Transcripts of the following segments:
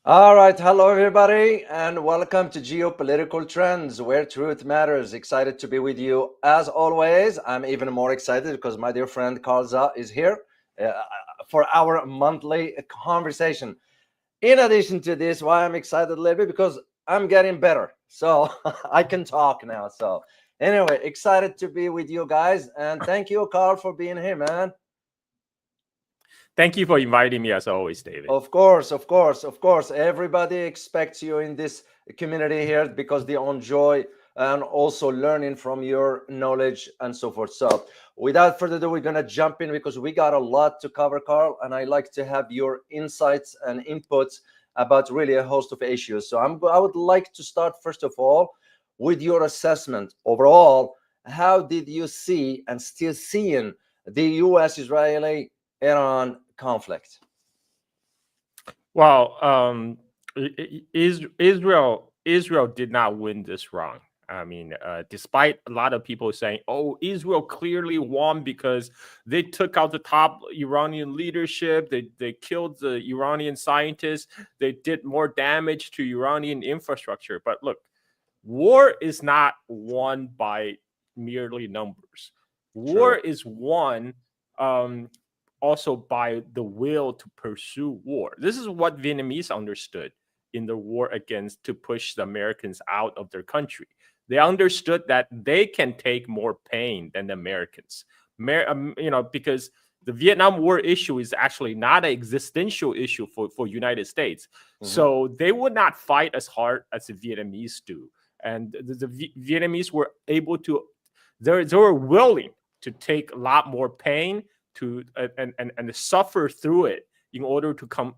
All right, hello everybody, and welcome to Geopolitical Trends, where truth matters. Excited to be with you as always. I'm even more excited because my dear friend Carl Zha is here uh, for our monthly conversation. In addition to this, why I'm excited a little bit because I'm getting better, so I can talk now. So anyway, excited to be with you guys, and thank you, Carl, for being here, man. Thank you for inviting me as always, David. Of course, of course, of course. Everybody expects you in this community here because they enjoy and also learning from your knowledge and so forth. So, without further ado, we're gonna jump in because we got a lot to cover, Carl, and I like to have your insights and inputs about really a host of issues. So, I would like to start first of all with your assessment overall. How did you see and still seeing the U.S.-Israeli Iran conflict? Well, Israel did not win this round. I mean, despite a lot of people saying, "Oh, Israel clearly won because they took out the top Iranian leadership, they killed the Iranian scientists, they did more damage to Iranian infrastructure." But look, war is not won by merely numbers. War True. is won also by the will to pursue war. This is what Vietnamese understood in the war against to push the Americans out of their country. They understood that they can take more pain than the Americans. Because the Vietnam War issue is actually not an existential issue for United States. Mhm. So they would not fight as hard as the Vietnamese do. And the Vietnamese were able to, they were willing to take a lot more pain to and suffer through it in order to come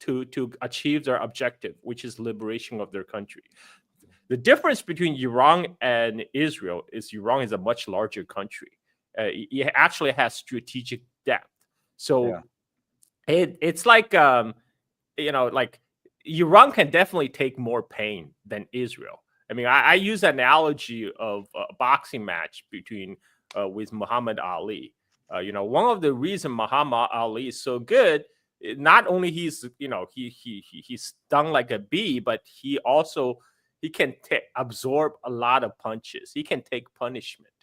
to achieve their objective, which is liberation of their country. The difference between Iran and Israel is Iran is a much larger country. It actually has strategic depth. So Yeah. it's like like Iran can definitely take more pain than Israel. I mean, I use an analogy of a boxing match between with Muhammad Ali. One of the reasons Muhammad Ali is so good, not only he's stung like a bee, but he can absorb a lot of punches. He can take punishment,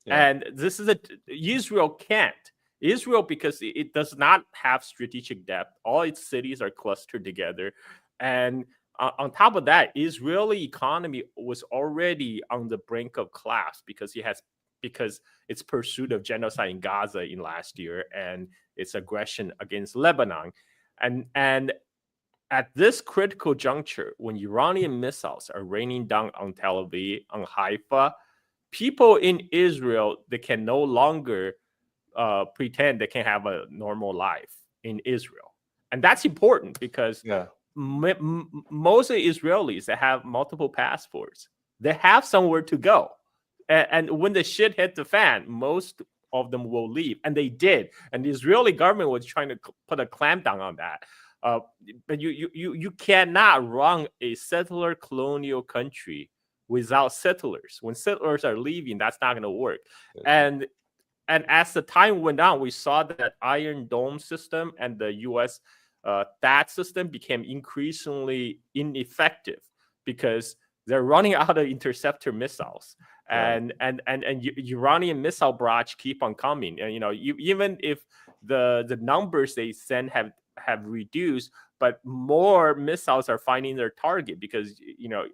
Yeah. and this is Israel can't. Israel, because it does not have strategic depth. All its cities are clustered together, and on top of that, Israeli economy was already on the brink of collapse because its pursuit of genocide in Gaza in last year and its aggression against Lebanon, and at this critical juncture, when Iranian missiles are raining down on Tel Aviv, on Haifa, people in Israel, they can no longer pretend they can have a normal life in Israel. And that's important because Yeah. most of the Israelis that have multiple passports, they have somewhere to go. And when the shit hit the fan, most of them will leave. And they did. And the Israeli government was trying to put a clamp down on that. Uh, but you cannot run a settler colonial country without settlers. When settlers are leaving, that's not going to work. And as the time went on, we saw that Iron Dome system and the U.S. THAAD system became increasingly ineffective because they're running out of interceptor missiles, Right. and Iranian missile barrage keep on coming. And even if the numbers they send have reduced, but more missiles are finding their target because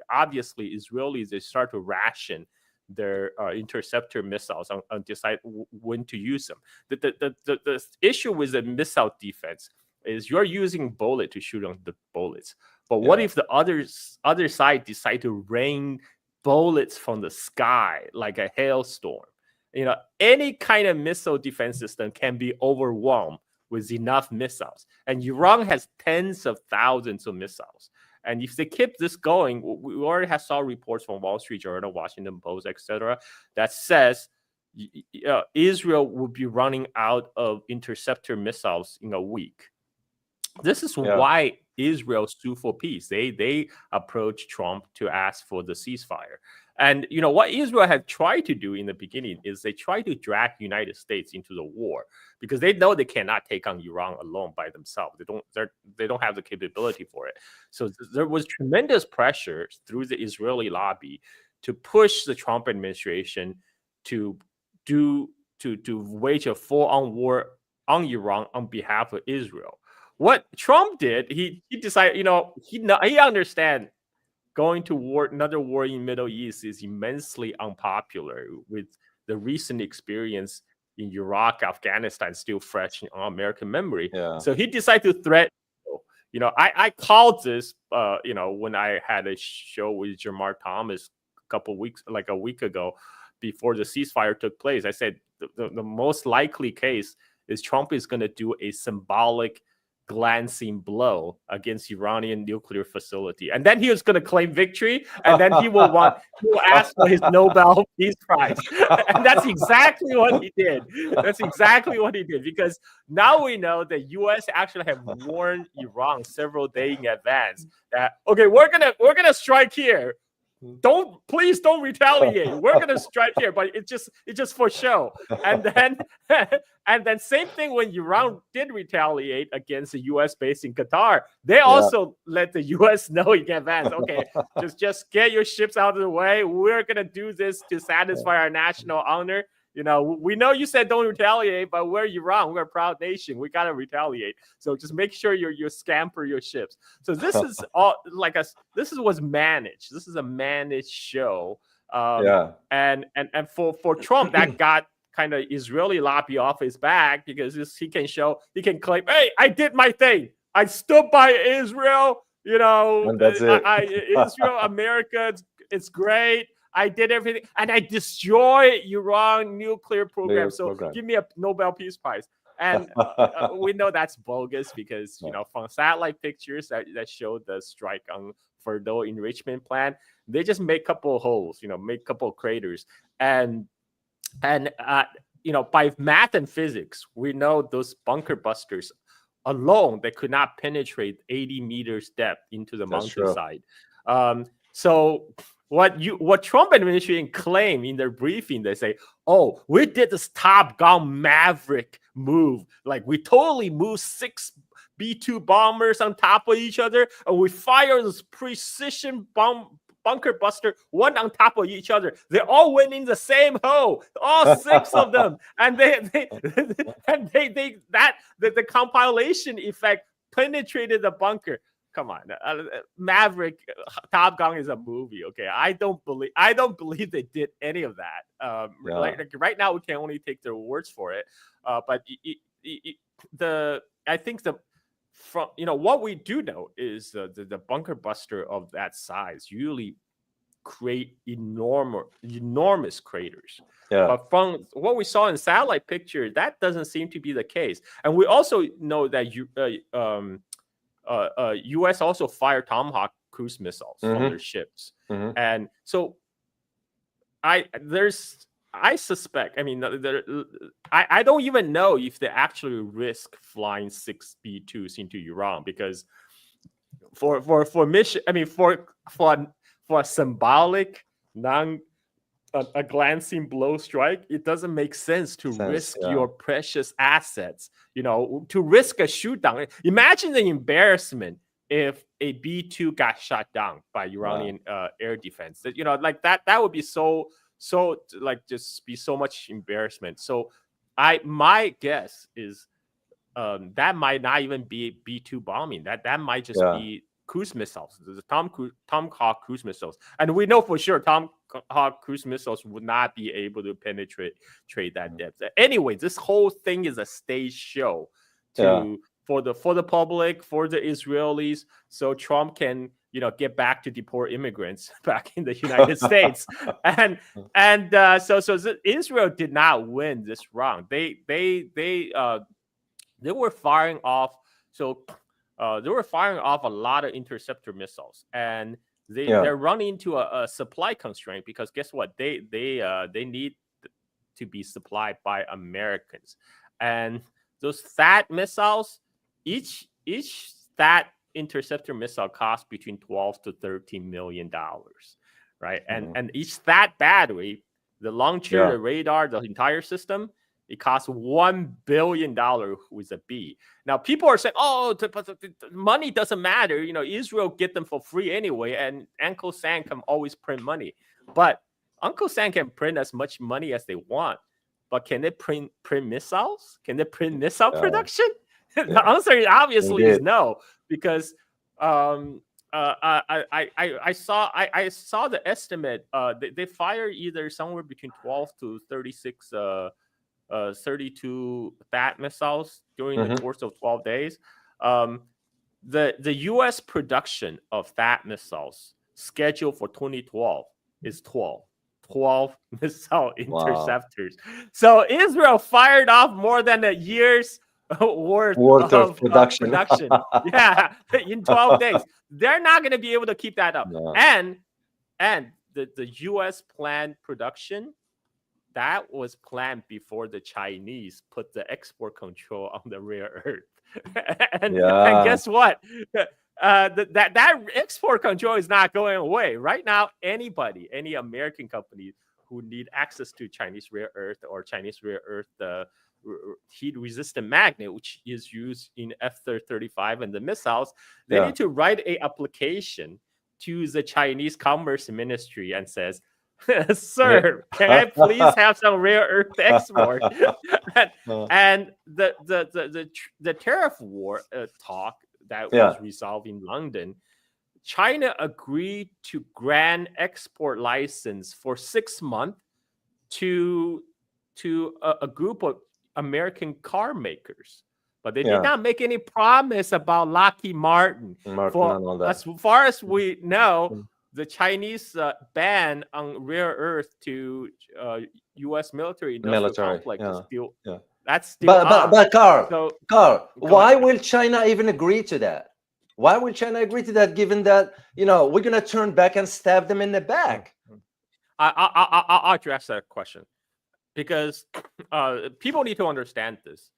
obviously Israelis, they start to ration their interceptor missiles and decide when to use them. The issue with the missile defense is you're using bullet to shoot on the bullets. But what Yeah. if the other side decide to rain bullets from the sky like a hailstorm? Any kind of missile defense system can be overwhelmed with enough missiles. And Iran has tens of thousands of missiles. And if they keep this going, we already have saw reports from Wall Street Journal, Washington Post, etc., that says Israel will be running out of interceptor missiles in a week. This is Yeah. why Israel sue for peace. They approached Trump to ask for the ceasefire. And what Israel had tried to do in the beginning is they tried to drag the United States into the war because they know they cannot take on Iran alone by themselves. They don't have the capability for it. So there was tremendous pressure through the Israeli lobby to push the Trump administration to wage a full-on war on Iran on behalf of Israel. What Trump did, he decided, he understand going to another war in Middle East is immensely unpopular with the recent experience in Iraq, Afghanistan still fresh in American memory. Yeah. So he decided to threaten. I called this, when I had a show with Jamar Thomas a week ago, before the ceasefire took place. I said the most likely case is Trump is going to do a symbolic glancing blow against Iranian nuclear facility, and then he was going to claim victory, and then he will ask for his Nobel Peace Prize. And that's exactly what he did. Because now we know the U.S. actually have warned Iran several days in advance that, okay, we're gonna strike here. Please don't retaliate. We're gonna strike here, but it's just for show. And then same thing when Iran did retaliate against the U.S. base in Qatar. They also let the U.S. know in advance. Okay, just get your ships out of the way. We're gonna do this to satisfy our national honor. We know you said don't retaliate, but we're Iran. We're a proud nation. We gotta retaliate. So just make sure you scamper your ships. So this is all was managed. This is a managed show. And for Trump, that got kind of Israeli lobby off his back because he can claim, hey, I did my thing. I stood by Israel. And that's it. Israel, America, it's great. I did everything, and I destroyed Iran nuclear program. Give me a Nobel Peace Prize. And we know that's bogus because from satellite pictures that showed the strike on Fordo enrichment plant, they just make a couple of holes, make a couple of craters, and by math and physics, we know those bunker busters alone they could not penetrate 80 meters depth into the mountainside. So what Trump administration claim in their briefing, they say, oh, we did this Top Gun Maverick move. Like we totally moved 6 B-2 bombers on top of each other, and we fired this precision bunker buster one on top of each other. They all went in the same hole, all 6 of them, and the compilation effect penetrated the bunker. Come on, Maverick, Top Gun is a movie. Okay, I don't believe they did any of that. Like right now, we can only take their words for it. But I think from what we do know is the bunker buster of that size usually create enormous craters. But from what we saw in satellite pictures, that doesn't seem to be the case. And we also know that U.S. also fired Tomahawk cruise missiles from their ships, and so I suspect. I mean, I don't even know if they actually risk flying 6 B-2s into Iran because for mission. I mean, for a symbolic a glancing blow strike, it doesn't make sense to risk your precious assets, to risk a shoot down. Imagine the embarrassment if a B-2 got shot down by Iranian air defense. That would be so just be so much embarrassment. So my guess is that might not even be B-2 bombing. That might just be cruise missiles, the Tomahawk cruise missiles. And we know for sure Tomahawk cruise missiles would not be able to penetrate that depth. Anyway, this whole thing is a stage show for the public, for the Israelis, so Trump can get back to deport immigrants back in the United States. And so Israel did not win this round. They were firing off. They were firing off a lot of interceptor missiles, and they're running into a supply constraint because guess what? They need to be supplied by Americans, and those THAAD missiles, each THAAD interceptor missile costs between 12 to 13 million dollars, right? And each that battery, the launcher, the radar, the entire system, it costs $1 billion with a B. Now people are saying, "Oh, the money doesn't matter. Israel get them for free anyway, and Uncle Sam can always print money." But Uncle Sam can print as much money as they want, but can they print missiles? Can they print missile production? The answer obviously is no, because I saw the estimate. They fire either somewhere between 12 to 36, 32 THAAD missiles during the course of 12 days. The U.S. production of THAAD missiles scheduled for 2012 is 12 missile interceptors. So Israel fired off more than a year's worth of production. Yeah, in 12 days. They're not going to be able to keep that up. No. And the U.S. planned production, that was planned before the Chinese put the export control on the rare earth. and guess what? That export control is not going away. Right now, any American company who need access to Chinese rare earth or Chinese rare earth heat-resistant magnet, which is used in F-35 and the missiles, they need to write an application to the Chinese Commerce Ministry and says, "Sir, can I please have some rare earth export?" and the tariff war talk that was resolved in London, China agreed to grant export license for 6 months to a group of American car makers, but they did not make any promise about Lockheed Martin. As far as we know, the Chinese ban on rare earth to U.S. military industrial complex is still that's still on. But Carl, why will China even agree to that? Why will China agree to that, given that we're gonna turn back and stab them in the back? I'll address that question, because people need to understand this.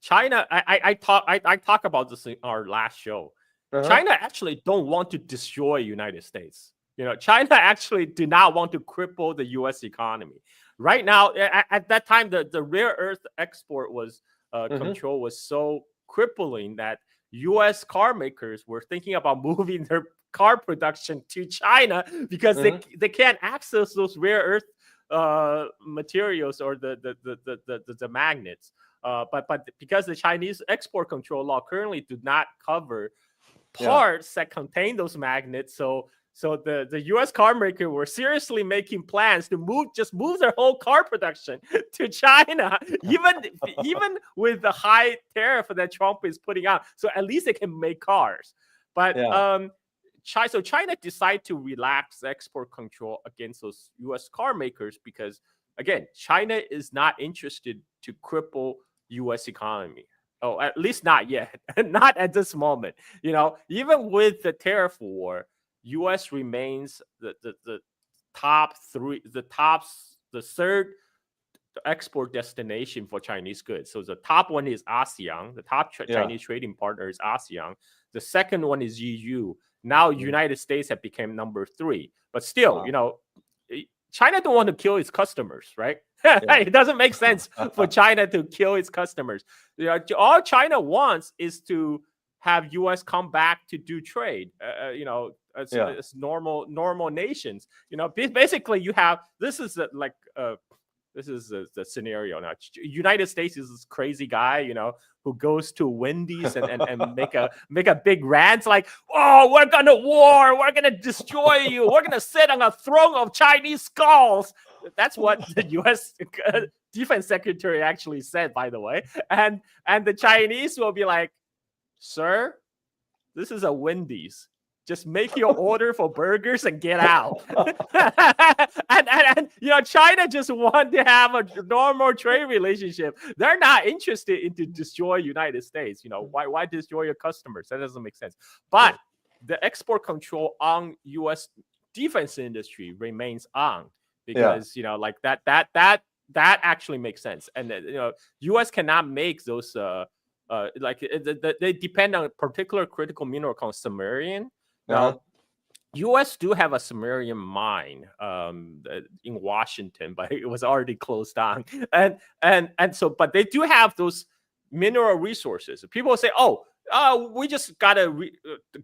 China, I talk about this in our last show. China actually don't want to destroy United States. China actually do not want to cripple the U.S. economy. Right now, at that time, the rare earth export was control was so crippling that U.S. car makers were thinking about moving their car production to China because they can't access those rare earth materials or the magnets. But because the Chinese export control law currently do not cover parts that contain those magnets, so the U.S. car maker were seriously making plans to move their whole car production to China, even with the high tariff that Trump is putting out. So at least they can make cars. But China decided to relax export control against those U.S. car makers because, again, China is not interested to cripple U.S. economy. Oh, at least not yet. Not at this moment. Even with the tariff war, U.S. remains the third export destination for Chinese goods. So the top one is ASEAN. The top Chinese trading partner is ASEAN. The second one is EU. Now United States have become number 3. But still, China don't want to kill its customers, right? It doesn't make sense for China to kill its customers. All China wants is to have U.S. come back to do trade. As normal nations. Basically, you have this is the scenario now. United States is this crazy guy, who goes to Wendy's and make a big rant like, "Oh, we're gonna war, we're gonna destroy you, we're gonna sit on a throne of Chinese skulls." That's what the U.S. Defense Secretary actually said, by the way. And the Chinese will be like, "Sir, this is a Wendy's. Just make your order for burgers and get out." and China just want to have a normal trade relationship. They're not interested in to destroy United States. Why destroy your customers? That doesn't make sense. But the export control on U.S. defense industry remains on because that actually makes sense. And U.S. cannot make those They depend on a particular critical mineral called samarian. Uh-huh. Now, U.S. do have a samarian mine in Washington, but it was already closed down. And so, but they do have those mineral resources. People say, "Oh, we just gotta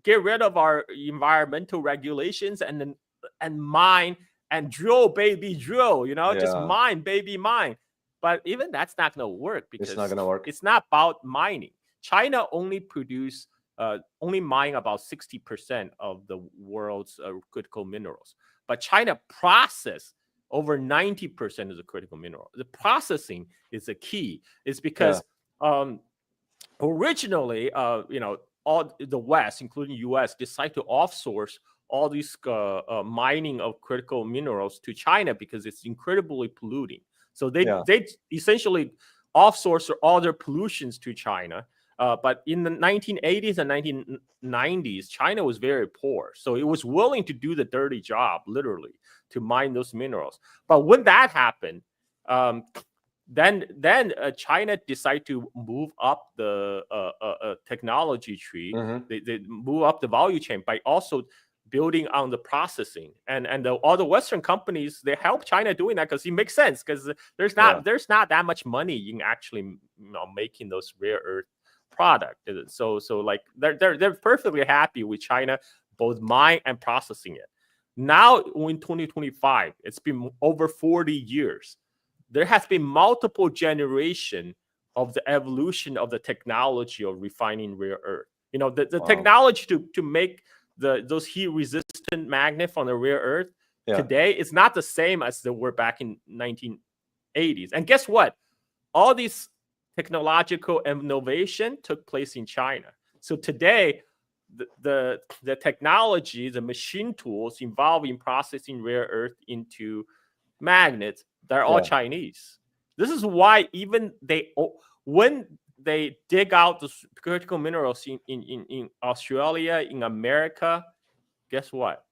get rid of our environmental regulations and then and mine and drill, baby, drill. Just Yeah. mine, baby, mine." But even that's not gonna work It's not because gonna work. it's not about mining. China only mine about 60% of the world's critical minerals. But China process over 90% of the critical mineral. The processing is the key. It's because originally, all the West, including U.S., decide to offsource all these mining of critical minerals to China because it's incredibly polluting. So Yeah. they essentially offsource all their pollutions to China. But in the 1980s and 1990s, China was very poor. So it was willing to do the dirty job, literally, to mine those minerals. But when that happened, then China decided to move up the technology tree. Mm-hmm. They move up the value chain by also building on the processing, and all the Western companies, they help China doing that because it makes sense, because there's not that much money in actually making those rare earth product. So like they're perfectly happy with China both mine and processing it. Now in 2025, it's been over 40 years. There has been multiple generation of the evolution of the technology of refining rare earth. The technology to make those heat resistant magnet from the rare earth today is not the same as they were back in 1980s. And guess what? All these technological innovation took place in China. So today, the technology, the machine tools involved in processing rare earth into magnets, they're all Chinese. This is why even when they dig out the critical minerals in Australia, in America, guess what?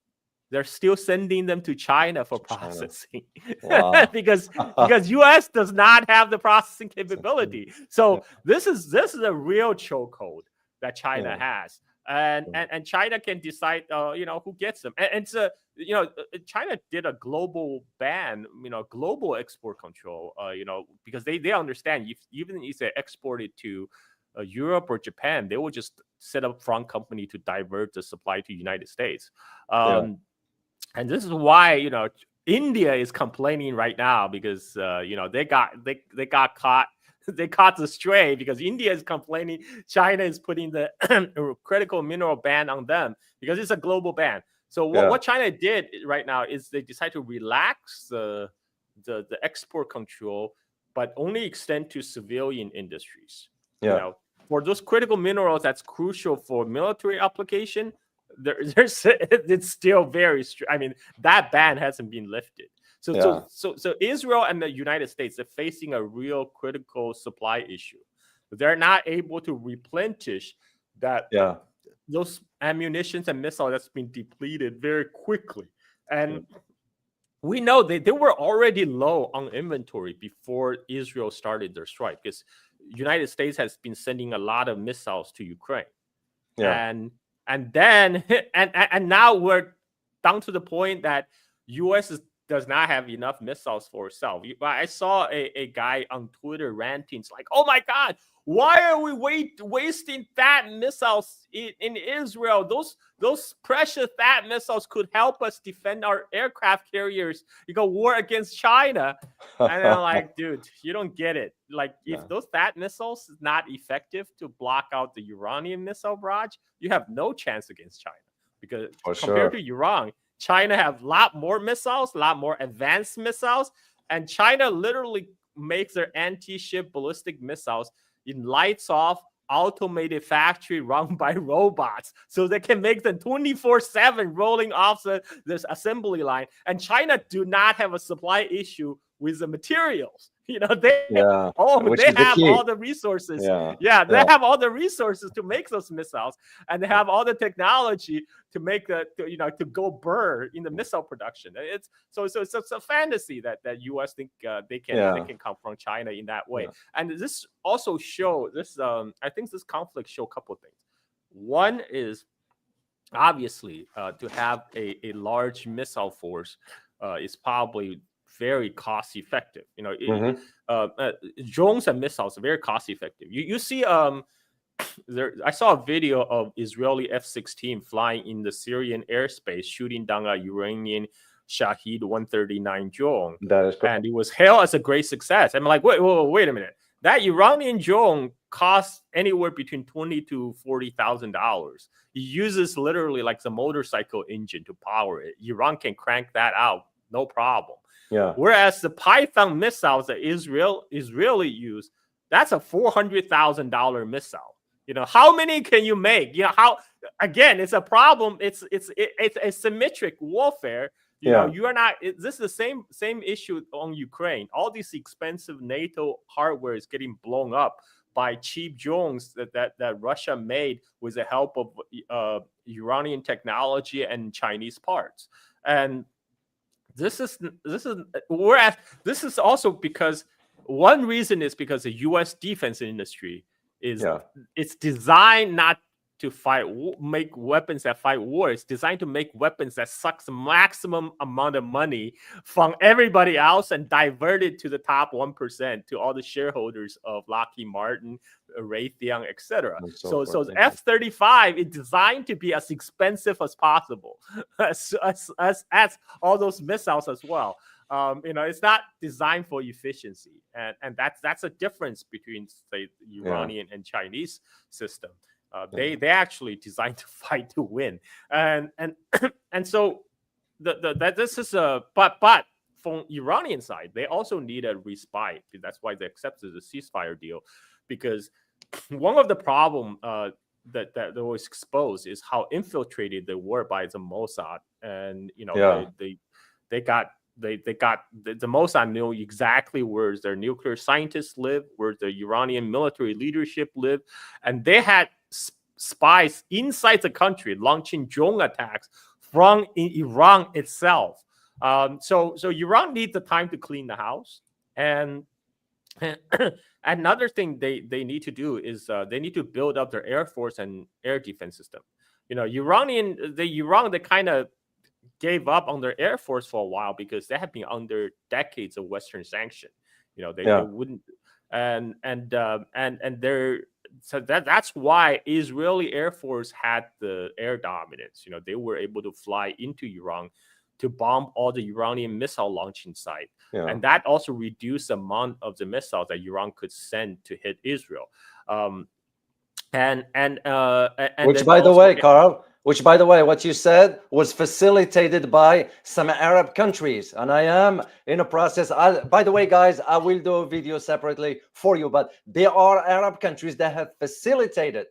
They're still sending them to China for processing. Wow. because US does not have the processing capability. So this is a real chokehold that China has. And China can decide who gets them. And so China did a global ban, global export control, because they understand even if they export it to Europe or Japan, they will just set up front company to divert the supply to United States. And this is why India is complaining right now, because they got caught. They caught the stray because India is complaining China is putting the critical mineral ban on them because it's a global ban. So what China did right now is they decide to relax the export control, but only extend to civilian industries. For those critical minerals that's crucial for military application, it's still very strict. I mean, that ban hasn't been lifted. So Israel and the United States are facing a real critical supply issue. They're not able to replenish those ammunitions and missiles that's been depleted very quickly. And we know they were already low on inventory before Israel started their strike, because United States has been sending a lot of missiles to Ukraine. And then and now we're down to the point that U.S. does not have enough missiles for itself. I saw a guy on Twitter ranting, it's like, "Oh my God, why are we wasting THAAD missiles in Israel? Those precious THAAD missiles could help us defend our aircraft carriers. War against China." And I'm like, dude, you don't get it. Like, if those THAAD missiles is not effective to block out the uranium missile barrage, you have no chance against China, because compared to Iran, China have a lot more missiles, a lot more advanced missiles, and China literally makes their anti-ship ballistic missiles in lights off, automated factory run by robots, so they can make them 24/7 rolling off this assembly line. And China do not have a supply issue with the materials. They Yeah, which they is the have key. all the resources. Yeah, Yeah, they yeah, have all the resources to make those missiles, and they have all the technology to make to go burr in the missile production. It's a fantasy that U.S. think they yeah, can come from China in that way. yeah. And this also show this. I think this conflict show a couple of things. One is obviously to have a large missile force is probably very cost effective. Hmm. Drones and missiles are very cost effective. You see, I saw a video of Israeli F-16 flying in the Syrian airspace, shooting down a Iranian Shahed 139 drone, That is correct. and it was hailed as a great success. I'm like, wait a minute. That Iranian drone costs anywhere between $20,000 to $40,000. It uses literally like the motorcycle engine to power it. Iran can crank that out, no problem. Yeah, Whereas the Python missiles that Israeli use, that's a $400,000 missile. How many can you make? How, again, it's a problem. It's asymmetric warfare. yeah, You are not. This is the same issue on Ukraine. All this expensive NATO hardware is getting blown up by cheap drones that Russia made with the help of Iranian technology and Chinese parts. And this is whereas this is also because one reason is because the U.S. defense industry is yeah, it's designed not to make weapons that fight war. It's designed to make weapons that sucks the maximum amount of money from everybody else and divert it to the top 1%, to all the shareholders of Lockheed Martin, Raytheon, etc. and so So forth. the F-35 is designed to be as expensive as possible, as all those missiles as well. It's not designed for efficiency, and that's a difference between, say, Iranian and Chinese system. They actually designed to fight to win, and and so that this is a but from Iranian side, they also need a respite. That's why they accepted the ceasefire deal, because one of the problem that was exposed is how infiltrated they were by the Mossad, and Yeah, they got the Mossad knew exactly where their nuclear scientists live, where the Iranian military leadership live, and they had spies inside the country launching drone attacks from Iran itself. So Iran needs the time to clean the house, and another thing they need to do is they need to build up their air force and air defense system. Iran, they kind of gave up on their air force for a while because they have been under decades of Western sanction. They yeah, wouldn't, and they're so that's why Israeli Air Force had the air dominance. They were able to fly into Iran to bomb all the Iranian missile launching site, yeah. and that also reduced the amount of the missiles that Iran could send to hit Israel. And Which, then by the also, way, Carl, which, by the way, what you said was facilitated by some Arab countries. And I am in a process. By the way, guys, I will do a video separately for you, but there are Arab countries that have facilitated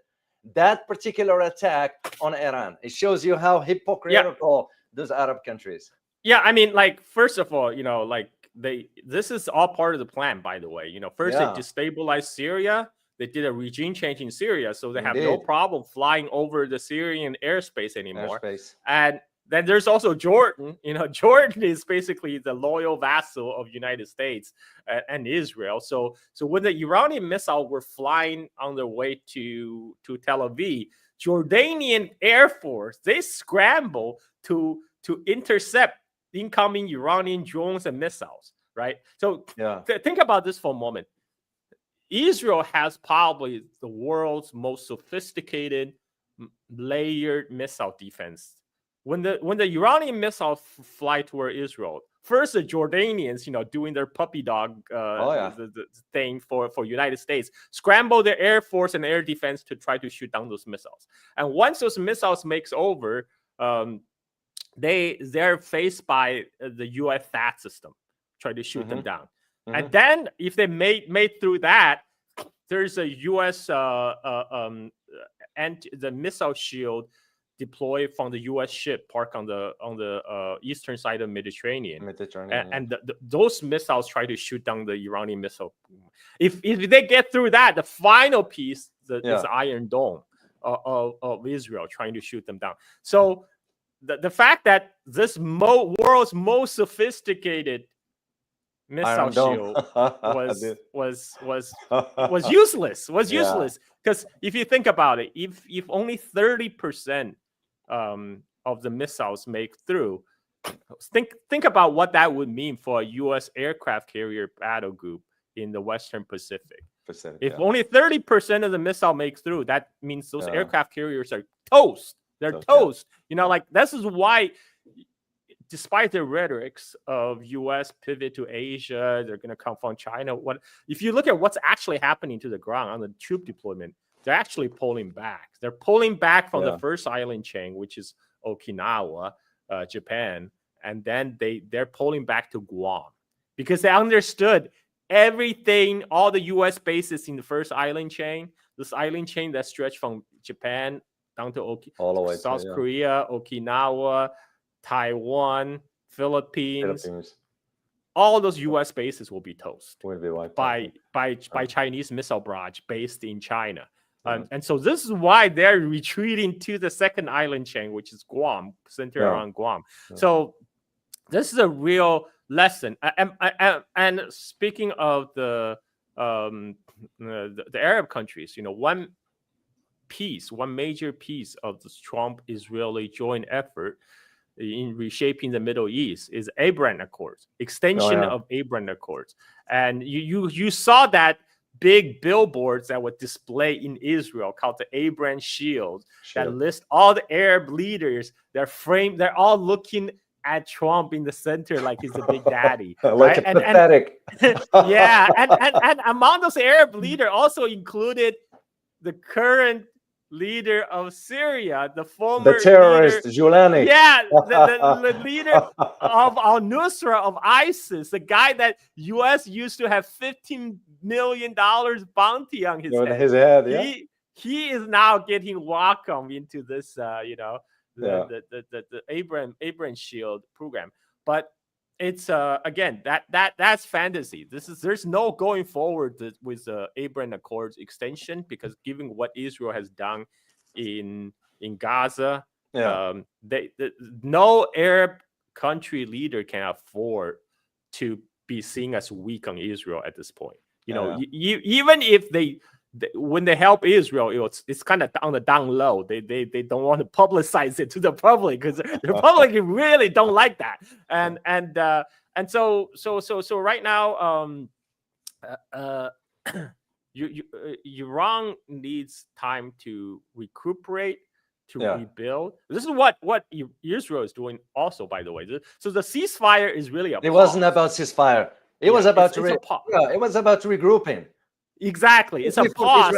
that particular attack on Iran. It shows you how hypocritical those Arab countries. yeah, I mean, like, first of all, like, this is all part of the plan, by the way. First they destabilized Syria. They did a regime change in Syria, so they have no problem flying over the Syrian airspace anymore. And then there's also Jordan. Jordan is basically the loyal vassal of United States and Israel. So when the Iranian missile were flying on their way to Tel Aviv, Jordanian Air Force, they scramble to intercept incoming Iranian drones and missiles, right? So think about this for a moment. Israel has probably the world's most sophisticated layered missile defense. When the Iranian missiles fly toward Israel, first the Jordanians, doing their puppy dog the thing for United States, scramble their air force and air defense to try to shoot down those missiles. And once those missiles makes over, they're faced by the U.S. THAAD system, try to shoot them down. And then if they made through that, there's a U.S. And the missile shield deploy from the U.S. ship parked on the eastern side of Mediterranean. Mediterranean. And those missiles try to shoot down the Iranian missile. If they get through that, the final piece is the Iron Dome of Israel trying to shoot them down. So the fact that this world's most sophisticated missile shield was useless. Because if you think about it, if only 30% of the missiles make through, think about what that would mean for a U.S. aircraft carrier battle group in the Western Pacific. If only 30% of the missile makes through, that means those aircraft carriers are toast. They're toast. Like this is why, despite the rhetorics of U.S. pivot to Asia, they're going to come from China. If you look at what's actually happening to the ground on the troop deployment, they're actually pulling back. They're pulling back from the first island chain, which is Okinawa, Japan, and then they're pulling back to Guam because they understood everything, all the U.S. bases in the first island chain, this island chain that stretched from Japan down to all the way South Korea, Okinawa, Taiwan, Philippines. All those U.S. bases will be toast by Chinese missile barrage based in China. And so this is why they're retreating to the second island chain, which is Guam, centered around Guam. So this is a real lesson. And speaking of the Arab countries, one major piece of this Trump-Israeli joint effort in reshaping the Middle East is Abraham Accords, extension of Abraham Accords. And you saw that big billboards that were displayed in Israel called the Abraham Shield that list all the Arab leaders. They're all looking at Trump in the center like he's the big daddy. Like right? pathetic. And among those Arab leaders also included the current leader of Syria, the terrorist Giuliani. Yeah, the leader of al-Nusra of ISIS, the guy that U.S. used to have $15 million bounty on his head. He is now getting welcomed into this, the Abraham Shield program. But it's again that's fantasy. There's no going forward with the Abraham Accords extension, because given what Israel has done in Gaza, no Arab country leader can afford to be seen as weak on Israel at this point. Even if when they help Israel, it's kind of on the down low. They don't want to publicize it to the public because the public really don't like that. And so right now, Iran needs time to recuperate, to rebuild. This is what Israel is doing also, by the way. So the ceasefire is really it wasn't about ceasefire. It was about it was about regrouping. Exactly. It's a pause.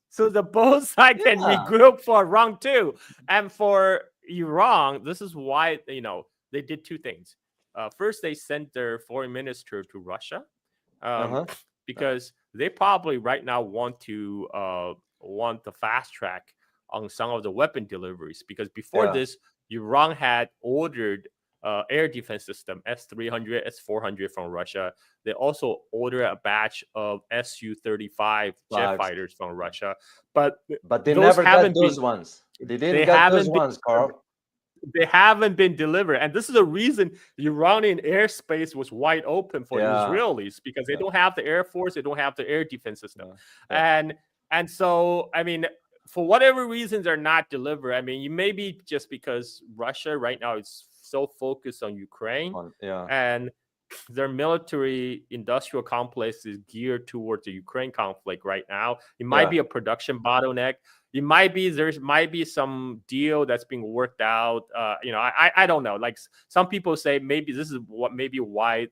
So the both sides can regroup for round two. And for Iran, this is why, they did two things. First, they sent their foreign minister to Russia because they probably right now want the fast track on some of the weapon deliveries. Because before this, Iran had ordered air defense system S-300, S-400 from Russia. They also ordered a batch of Su-35 jet fighters from Russia, but they never got those ones. They didn't get those ones, Carl. They haven't been delivered, and this is the reason the Iranian airspace was wide open for Israelis, because they don't have the air force, they don't have the air defense system, and so for whatever reasons they're not delivered. It may be just because Russia right now is so focused on Ukraine, and their military industrial complex is geared towards the Ukraine conflict right now. It might be a production bottleneck. It might be there might be some deal that's being worked out. I don't know. Like some people say, maybe this is why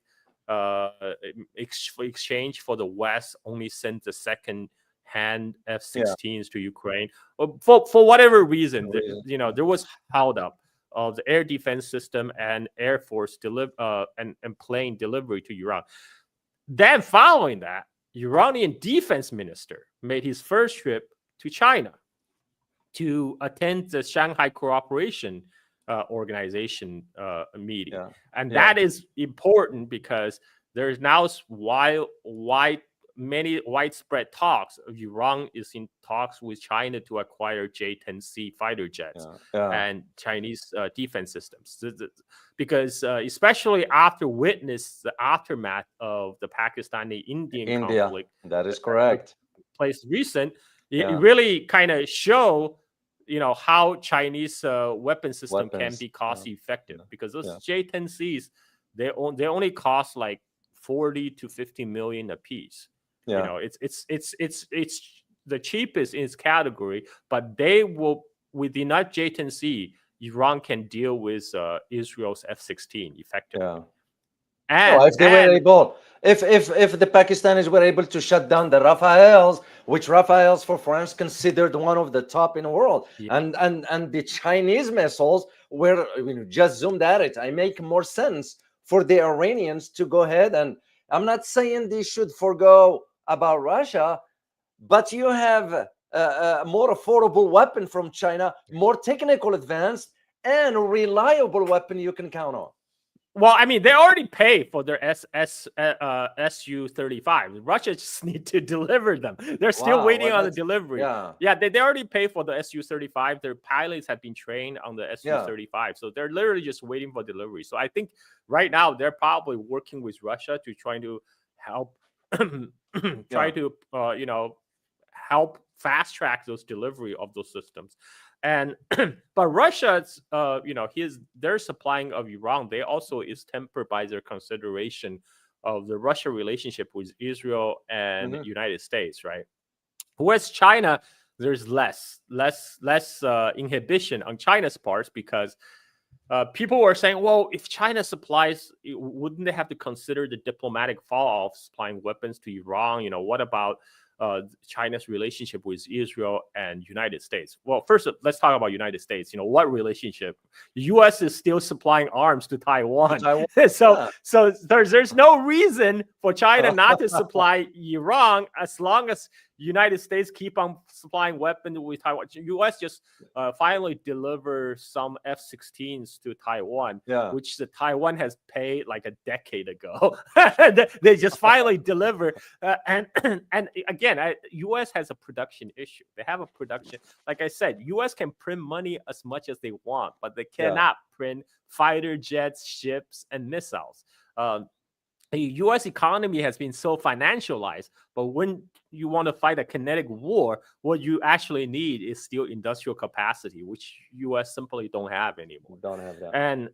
exchange for the West only sent the second-hand F-16s to Ukraine. For whatever reason, there was held up of the air defense system and air force and plane delivery to Iran. Then following that, Iranian defense minister made his first trip to China. to attend the Shanghai Cooperation Organization meeting, Yeah. and Yeah. that is important because there's now many widespread talks. Iran is in talks with China to acquire J-10C fighter jets Yeah. Yeah. and Chinese defense systems, because especially after witness the aftermath of the Pakistani-Indian India. conflict That is that took correct. place recent, it Yeah. really kind of show how Chinese weapon system can Weapons. be cost Yeah. effective, because those Yeah. J-10Cs, they only cost like 40 to 50 million a piece. Yeah. It's the cheapest in its category, but they will, with the not J-10C, Iran can deal with Israel's F-16 effectively. Yeah. And No, if they were able, if the Pakistanis were able to shut down the Rafales, which Rafales for France considered one of the top in the world, yeah, and the Chinese missiles were, just zoomed at it, I make more sense for the Iranians to go ahead. And I'm not saying they should forgo about Russia, but you have a more affordable weapon from China, more technical advanced, and reliable weapon you can count on. well, I mean, they already pay for their Su-35. Russia just need to deliver them. They're still Wow, waiting well, on the that's, delivery. yeah, Yeah, they already pay for the Su-35. Their pilots have been trained on the yeah, Su-35, so they're literally just waiting for delivery. So I think right now they're probably working with Russia to trying to help, try yeah, to help fast track those delivery of those systems. And but Russia's their supplying of Iran, they also is tempered by their consideration of the Russia relationship with Israel and hmm, United States, right? Whereas China, there's less inhibition on China's parts, because people were saying, well, if China supplies, wouldn't they have to consider the diplomatic fall of supplying weapons to Iran? What about China's relationship with Israel and United States? Well, first, let's talk about United States. What relationship? The U.S. is still supplying arms to Taiwan. Taiwan, so yeah. so there's no reason for China not to supply Iran, as long as United States keep on supplying weapons with Taiwan. U.S. just finally deliver some F-16s to Taiwan, Yeah, which the Taiwan has paid like a decade ago. They just finally deliver, and and again, U.S. has a production issue. They have a production. Like I said, U.S. can print money as much as they want, but they yeah, cannot print fighter jets, ships, and missiles. The U.S. economy has been so financialized, but when you want to fight a kinetic war, what you actually need is still industrial capacity, which U.S. simply don't have anymore. don't have that. And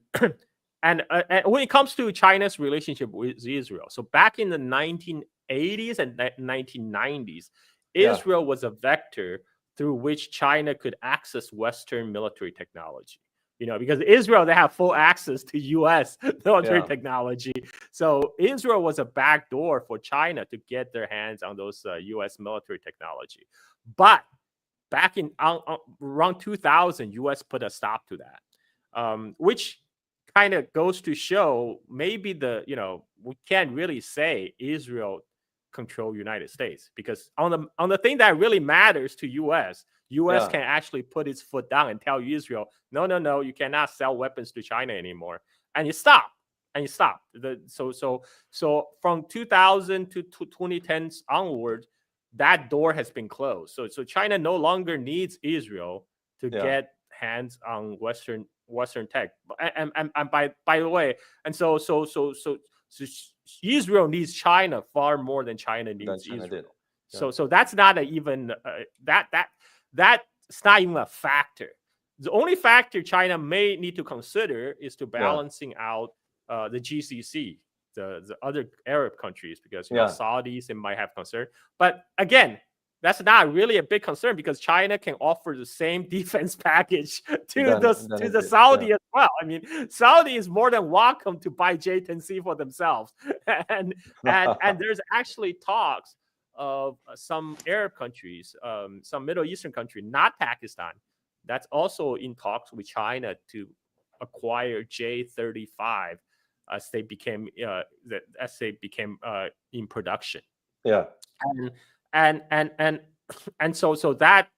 and when it comes to China's relationship with Israel, so back in the 1980s and 1990s, Yeah, Israel was a vector through which China could access Western military technology. Because Israel, they have full access to U.S. military yeah, technology. So Israel was a backdoor for China to get their hands on those U.S. military technology. But back in around 2000, U.S. put a stop to that, which kind of goes to show maybe we can't really say Israel control United States, because on the thing that really matters to U.S. yeah, can actually put its foot down and tell Israel, no, you cannot sell weapons to China anymore, and you stop. So from 2000 to 2010s onward, that door has been closed. So China no longer needs Israel to yeah. get hands on Western tech. And by the way, and so Israel needs China far more than China Than needs China did. Israel. Yeah, So that's not even that's not even a factor. The only factor China may need to consider is to yeah, balancing out the GCC, the other Arab countries, because yeah. Saudis, it might have concern. But again, that's not really a big concern, because China can offer the same defense package to Than the it did. Saudi Yeah, as well. I mean, Saudi is more than welcome to buy J-10C for themselves, and there's actually talks of some Arab countries, some Middle Eastern country, not Pakistan, that's also in talks with China to acquire J-35 as they became in production. yeah, And and and and and so that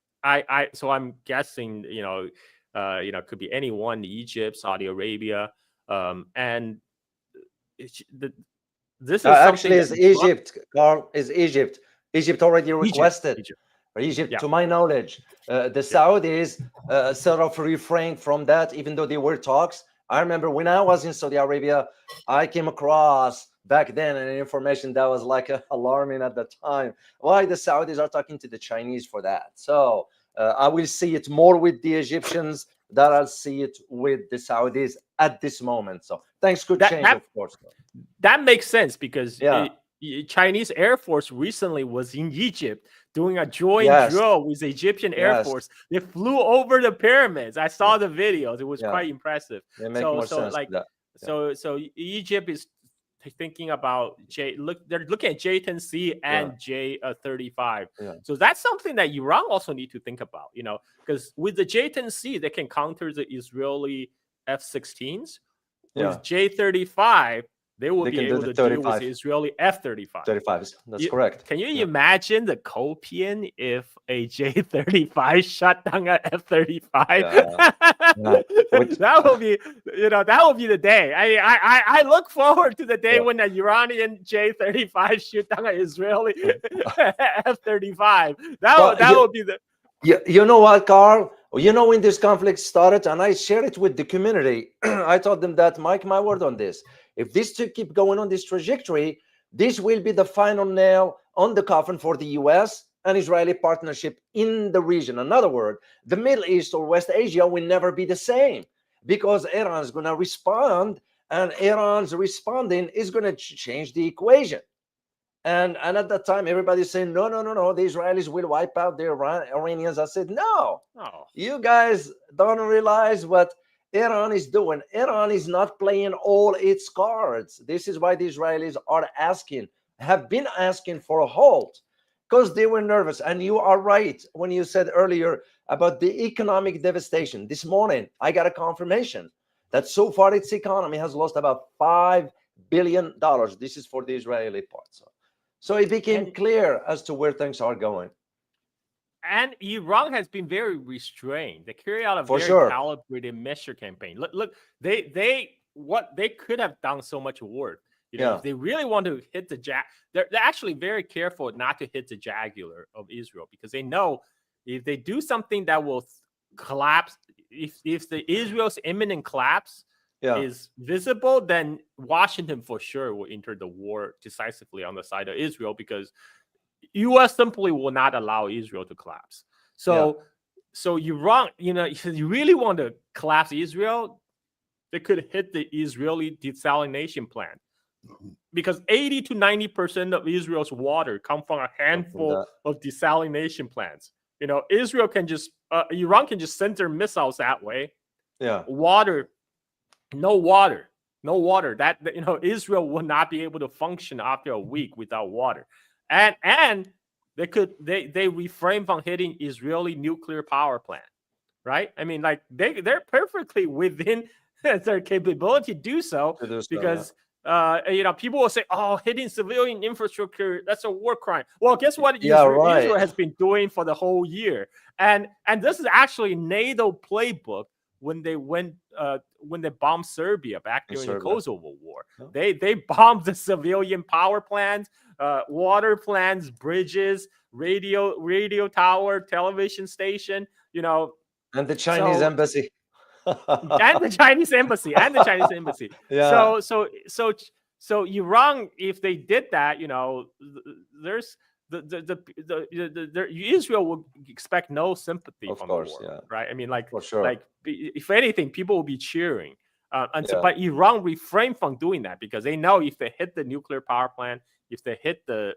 so I'm guessing, it could be anyone, Egypt, Saudi Arabia, and it's, the, this is something Actually, that it's Egypt, Carl, is Egypt. Egypt already Egypt, requested. Egypt, Egypt, yeah, to my knowledge, the yeah, Saudis sort of refrained from that, even though there were talks. I remember when I was in Saudi Arabia, I came across back then an information that was like alarming at the time. Why the Saudis are talking to the Chinese for that? So I will see it more with the Egyptians that I'll see it with the Saudis at this moment. So things could that change, that of course. that makes sense because Yeah. Chinese Air Force recently was in Egypt doing a joint Yes. drill with the Egyptian Air Yes. Force. They flew over the pyramids. I saw the videos. It was Yeah. quite impressive. They make more sense Like to that. so Egypt is thinking about they're looking at J-10C and J-35. Yeah. So that's something that Iran also need to think about, because with the J-10C they can counter the Israeli F-16s. With J-35 they will be able to deal with the Israeli F-35. 35, that's correct. Can you imagine the copian if a J-35 shot down an F-35? That will be, that will be the day. I look forward to the day when the Iranian J-35 shoot down an Israeli F-35. That will be the. You know what, Carl? When this conflict started, and I shared it with the community, I told them that, mark my word on this, if these two keep going on this trajectory, this will be the final nail on the coffin for the US and Israeli partnership in the region. In other words, the Middle East or West Asia will never be the same because Iran is going to respond, and Iran's responding is going to change the equation. And at that time, everybody's saying, no, the Israelis will wipe out the Iranians. I said, no, you guys don't realize what Iran is doing. Iran is not playing all its cards. This is why the Israelis have been asking for a halt, because they were nervous. And you are right when you said earlier about the economic devastation. This morning, I got a confirmation that so far its economy has lost about $5 billion. This is for the Israeli part. So it became clear as to where things are going. And Iran has been very restrained. They carry out a very calibrated measure campaign. Look, they could have done so much work. If they really want to hit they're actually very careful not to hit the jugular of Israel, because they know if they do something that will collapse, if the Israel's imminent collapse is visible, then Washington for sure will enter the war decisively on the side of Israel, because U.S. simply will not allow Israel to collapse. So Iran, if you really want to collapse Israel, they could hit the Israeli desalination plant, because 80 to 90% of Israel's water come from a handful of desalination plants. Israel can Iran can just send their missiles that way. No water. That Israel will not be able to function after a week without water, and they refrain from hitting Israeli nuclear power plant, right? I mean, like they're perfectly within their capability to do so, because people will say, "Oh, hitting civilian infrastructure, that's a war crime." Well, guess what? Israel has been doing for the whole year, and this is actually NATO playbook. When they bombed Serbia back during the Kosovo War, they bombed the civilian power plants, water plants, bridges, radio tower, television station, and the Chinese embassy, and the Chinese embassy. So Iran, if they did that, there's Israel would expect no sympathy from the war, right? I mean, if anything, people will be cheering. But Iran refrained from doing that, because they know if they hit the nuclear power plant, if they hit the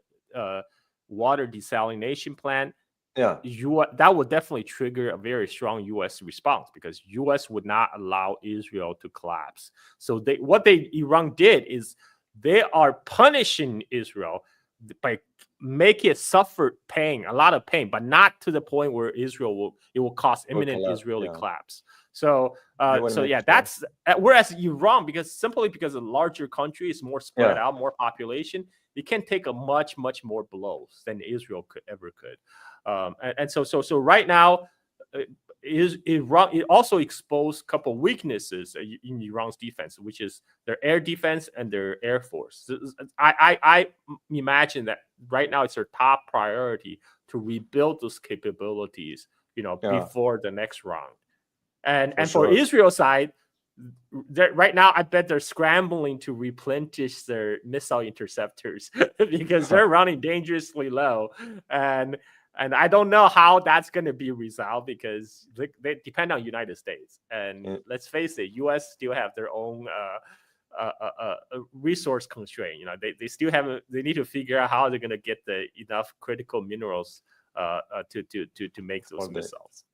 water desalination plant, that would definitely trigger a very strong U.S. response, because U.S. would not allow Israel to collapse. So Iran did is they are punishing Israel by make it suffer a lot of pain, but not to the point where it will cause imminent Israeli collapse. So that's whereas Iran, because a larger country is more spread out, more population, it can take a much more blows than Israel could. And so right now, it also exposed a couple weaknesses in Iran's defense, which is their air defense and their air force. I imagine that right now it's their top priority to rebuild those capabilities, before the next round. And for Israel's side, right now, I bet they're scrambling to replenish their missile interceptors because they're running dangerously low, and I don't know how that's going to be resolved because they depend on United States. And let's face it, U.S. still have their own resource constraint. They still have. They need to figure out how they're going to get enough critical minerals to make those missiles.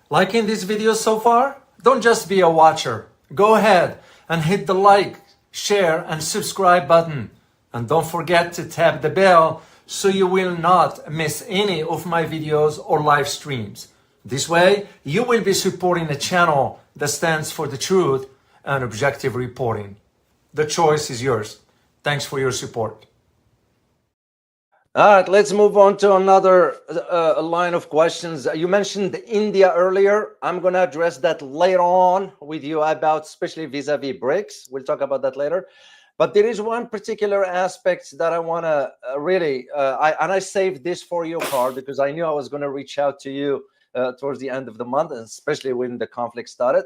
Liking this video so far? Don't just be a watcher. Go ahead and hit the like, share, and subscribe button. And don't forget to tap the bell so you will not miss any of my videos or live streams. This way, you will be supporting a channel that stands for the truth and objective reporting. The choice is yours. Thanks for your support. All right, let's move on to another line of questions. You mentioned India earlier. I'm going to address that later on with you about, especially vis-a-vis BRICS. We'll talk about that later. But there is one particular aspect that I want to I saved this for you, Carl, because I knew I was going to reach out to you towards the end of the month, especially when the conflict started.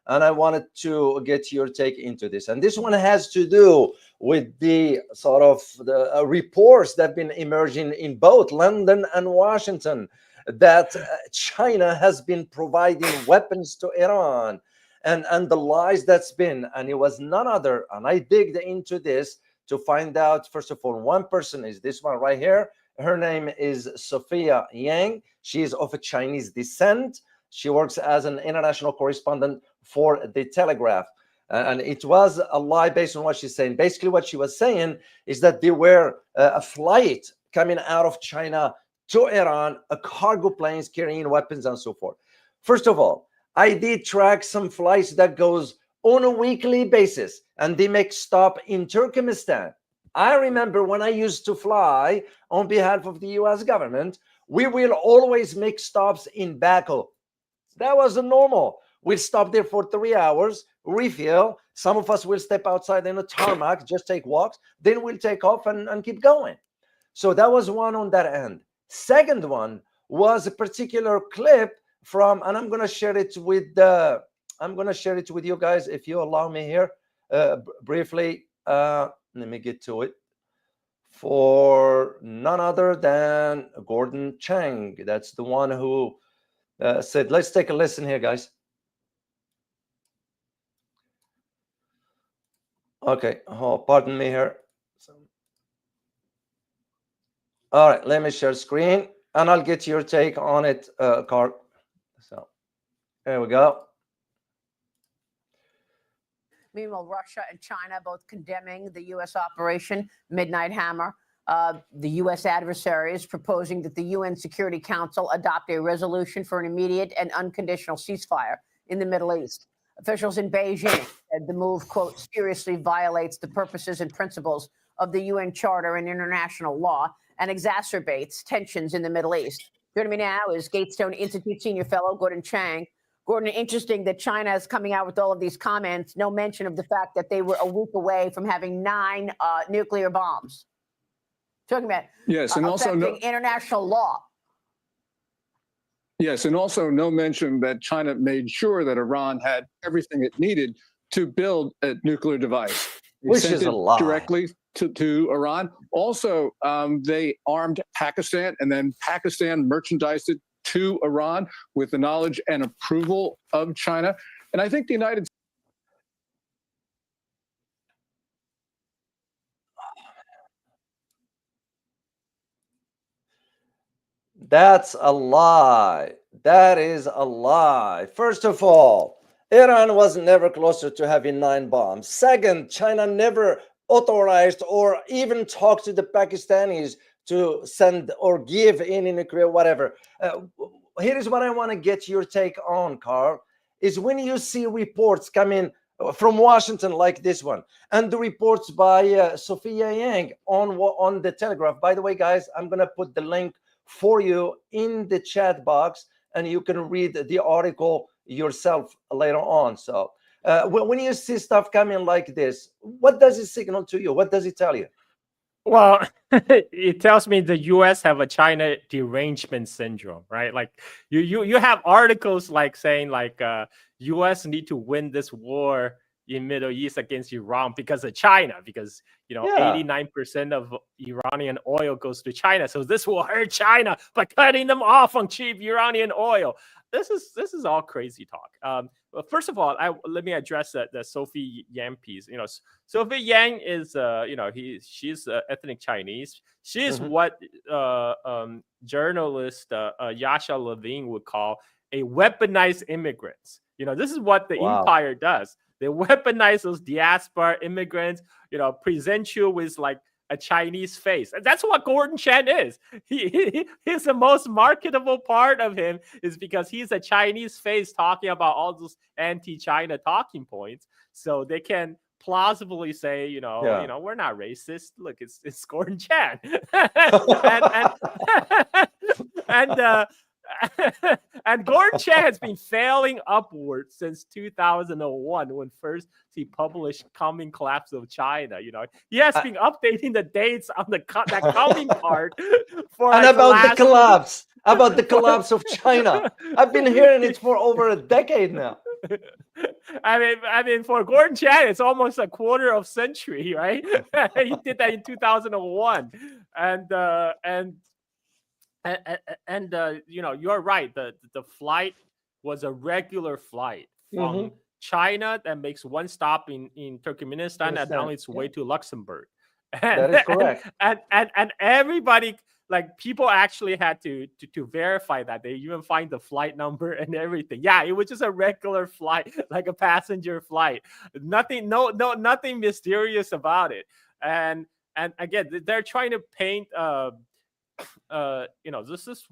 And I wanted to get your take into this. And this one has to do with the sort of the reports that have been emerging in both London and Washington that China has been providing weapons to Iran, and the lies that's been. And it was none other. And I digged into this to find out, first of all, one person is this one right here. Her name is Sophia Yang. She is of a Chinese descent. She works as an international correspondent for The Telegraph. And it was a lie based on what she's saying. Basically, what she was saying is that there were a flight coming out of China to Iran, a cargo planes carrying weapons and so forth. First of all, I did track some flights that goes on a weekly basis, and they make stop in Turkmenistan. I remember when I used to fly on behalf of the US government, we will always make stops in Baku. That was normal. We'll stop there for 3 hours, refuel. Some of us will step outside in a tarmac, just take walks. Then we'll take off and keep going. So that was one on that end. Second one was a particular clip from, and I'm going to share it with you guys if you allow me here briefly. Let me get to it. For none other than Gordon Chang. That's the one who said, let's take a listen here, guys. Okay, pardon me here. All right, let me share screen and I'll get your take on it, Carl. So there we go. Meanwhile, Russia and China both condemning the U.S. operation Midnight Hammer. The U.S. adversaries proposing that the UN Security Council adopt a resolution for an immediate and unconditional ceasefire in the Middle East. Officials in Beijing said the move, quote, seriously violates the purposes and principles of the UN Charter and international law and exacerbates tensions in the Middle East. Joining me now is Gatestone Institute Senior Fellow Gordon Chang. Gordon, interesting that China is coming out with all of these comments, no mention of the fact that they were a week away from having 9 nuclear bombs. Talking about and also international law. Yes, and also no mention that China made sure that Iran had everything it needed to build a nuclear device. Which is a lie. Directly to Iran. Also, they armed Pakistan, and then Pakistan merchandised it to Iran with the knowledge and approval of China. And I think the United States. That's a lie. That is a lie. First of all, Iran was never closer to having 9 bombs. Second, China never authorized or even talked to the Pakistanis to send or give any nuclear, whatever. Here is what I want to get your take on, Carl, is when you see reports coming from Washington, like this one, and the reports by Sophia Yang on the Telegraph. By the way, guys, I'm gonna put the link for you in the chat box, and you can read the article yourself later on. So when you see stuff coming like this, what does it signal to you? What does it tell you? Well, it tells me the U.S. have a China derangement syndrome, right? Like you have articles like saying like U.S. need to win this war in Middle East against Iran because of China, because 89% of Iranian oil goes to China, so this will hurt China by cutting them off on cheap Iranian oil. This is all crazy talk. Well, first of all, let me address the Sophie Yang piece. Sophie Yang is she's ethnic Chinese. She's what journalist Yasha Levine would call a weaponized immigrants. This is what the empire does. They weaponize those diaspora immigrants, present you with like a Chinese face. And that's what Gordon Chang is. He's the most marketable part of him is because he's a Chinese face talking about all those anti-China talking points. So they can plausibly say, we're not racist. Look, it's Gordon Chang. And Gordon Chang has been failing upward since 2001 when first he published Coming Collapse of China. He has been updating the dates on that coming part for and about the collapse of China. I've been hearing it for over a decade now. I mean, for Gordon Chang, it's almost a quarter of century, right? He did that in 2001, and you're right. The flight was a regular flight from China that makes one stop in Turkmenistan and on its way to Luxembourg. That is correct. And everybody, like people actually had to verify that. They even find the flight number and everything. Yeah, it was just a regular flight, like a passenger flight. Nothing mysterious about it. And again, they're trying to paint this is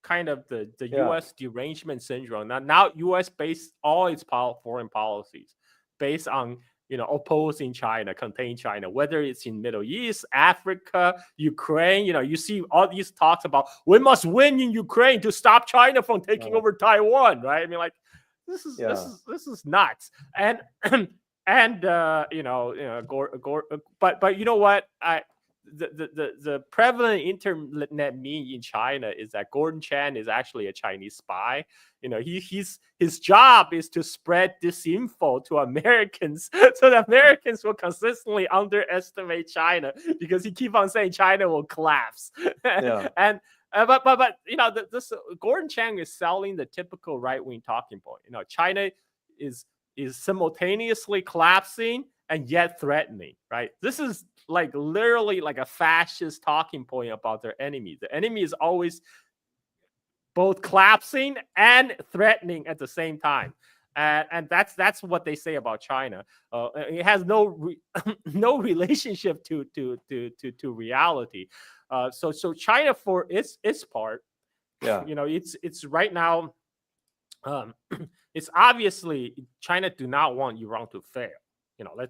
kind of the U.S. derangement syndrome. Now U.S. based all its foreign policies based on opposing China, containing China, whether it's in Middle East, Africa, Ukraine. You see all these talks about we must win in Ukraine to stop China from taking over Taiwan, right? I mean, like this is nuts. And but you know what? The prevalent internet meme in China is that Gordon Chang is actually a Chinese spy. His job is to spread disinfo to Americans, so that Americans will consistently underestimate China because he keep on saying China will collapse. And but this Gordon Chang is selling the typical right-wing talking point. China is simultaneously collapsing and yet threatening, right? This is like literally like a fascist talking point about their enemy. The enemy is always both collapsing and threatening at the same time. And that's what they say about China. It has no relationship to reality. So China, for its part, it's right now. It's obviously China do not want Iran to fail.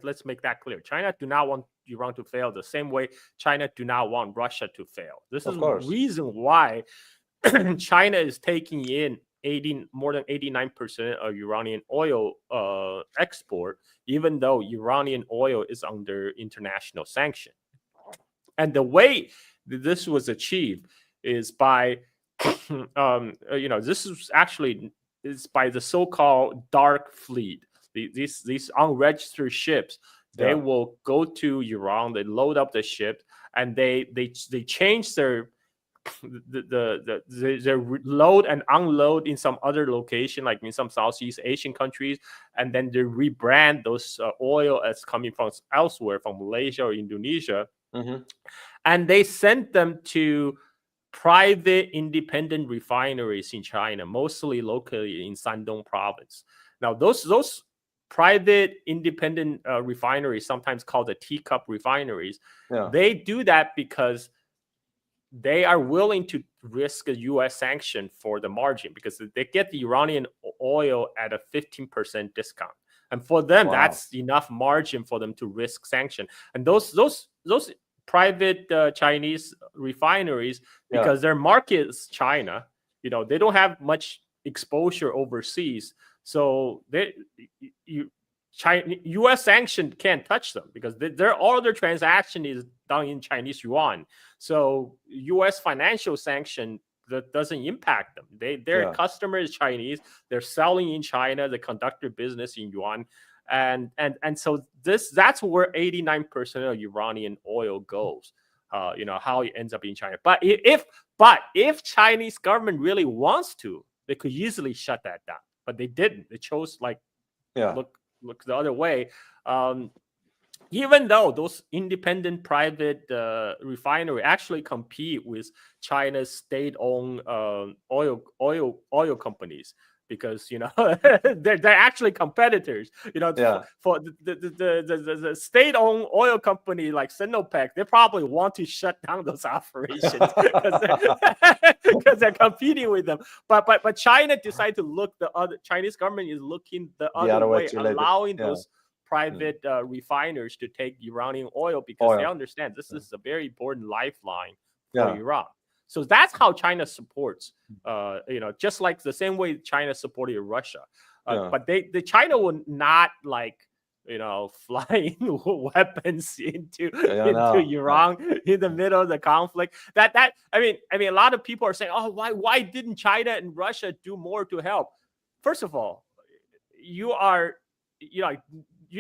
Let's make that clear. China do not want Iran to fail the same way China do not want Russia to fail. This is the reason why China is taking in more than 89% of Iranian oil export, even though Iranian oil is under international sanction. And the way this was achieved is by, this is by the so-called dark fleet. These unregistered ships, they will go to Iran, they load up the ship, and they change their load and unload in some other location, like in some Southeast Asian countries, and then they rebrand those oil as coming from elsewhere, from Malaysia or Indonesia, and they send them to private independent refineries in China, mostly locally in Shandong province. Now, those private independent refineries, sometimes called the teacup refineries, they do that because they are willing to risk a U.S. sanction for the margin because they get the Iranian oil at a 15% discount. And for them, that's enough margin for them to risk sanction. And those private Chinese refineries, because their market is China, they don't have much exposure overseas. So U.S. sanction can't touch them because all their transaction is done in Chinese yuan. So U.S. financial sanction that doesn't impact them. Their customer is Chinese. They're selling in China. They conduct their business in yuan, and so that's where 89% of Iranian oil goes. How it ends up in China. But if Chinese government really wants to, they could easily shut that down. But they didn't. They chose look the other way. Even though those independent private refinery actually compete with China's state-owned oil companies, because they're actually competitors. For the state-owned oil company like Sinopec, they probably want to shut down those operations because they're competing with them. But China decided to look the other. Chinese government is looking the other way, allowing those private refiners to take Iranian oil because they understand this is a very important lifeline for Iran. So that's how China supports, just like the same way China supported Russia. But China would not flying weapons into Iran in the middle of the conflict. I mean, a lot of people are saying, oh, why didn't China and Russia do more to help? First of all, you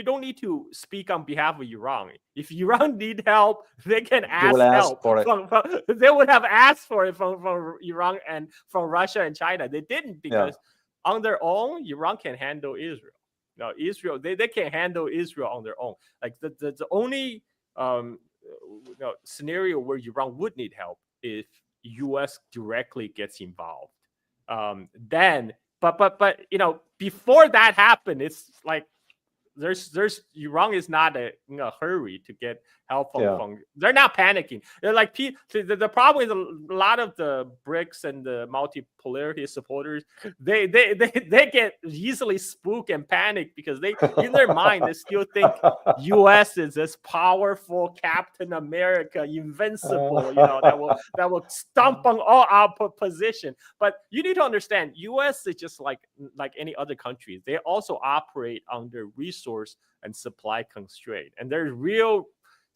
don't need to speak on behalf of Iran. If Iran need help, they can ask help. They would have asked for it from Iran and from Russia and China. They didn't because on their own, Iran can handle Israel. No, Israel, they can handle Israel on their own. Like the only scenario where Iran would need help if U.S. directly gets involved. Then, but before that happened, it's like there's Iran is not in a hurry to get help from they're not panicking. They're like the problem is a lot of the BRICS and the multipolarity supporters, they get easily spooked and panic because they in their mind they still think US is this powerful Captain America, invincible, that will stomp on all our position. But you need to understand, US is just like any other country. They also operate under resource and supply constraint, and there's real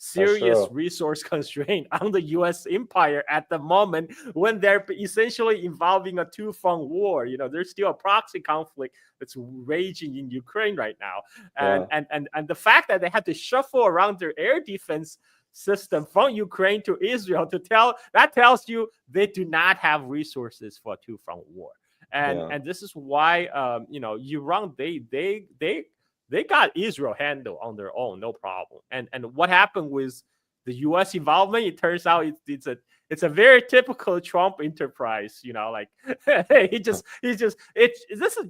serious resource constraint on the U.S. empire at the moment when they're essentially involving a two-front war. There's still a proxy conflict that's raging in Ukraine right now, and the fact that they had to shuffle around their air defense system from Ukraine to Israel tells you they do not have resources for a two-front war, and this is why Iran they got Israel handled on their own, no problem. And what happened with the U.S. involvement? It turns out it's a very typical Trump enterprise. This is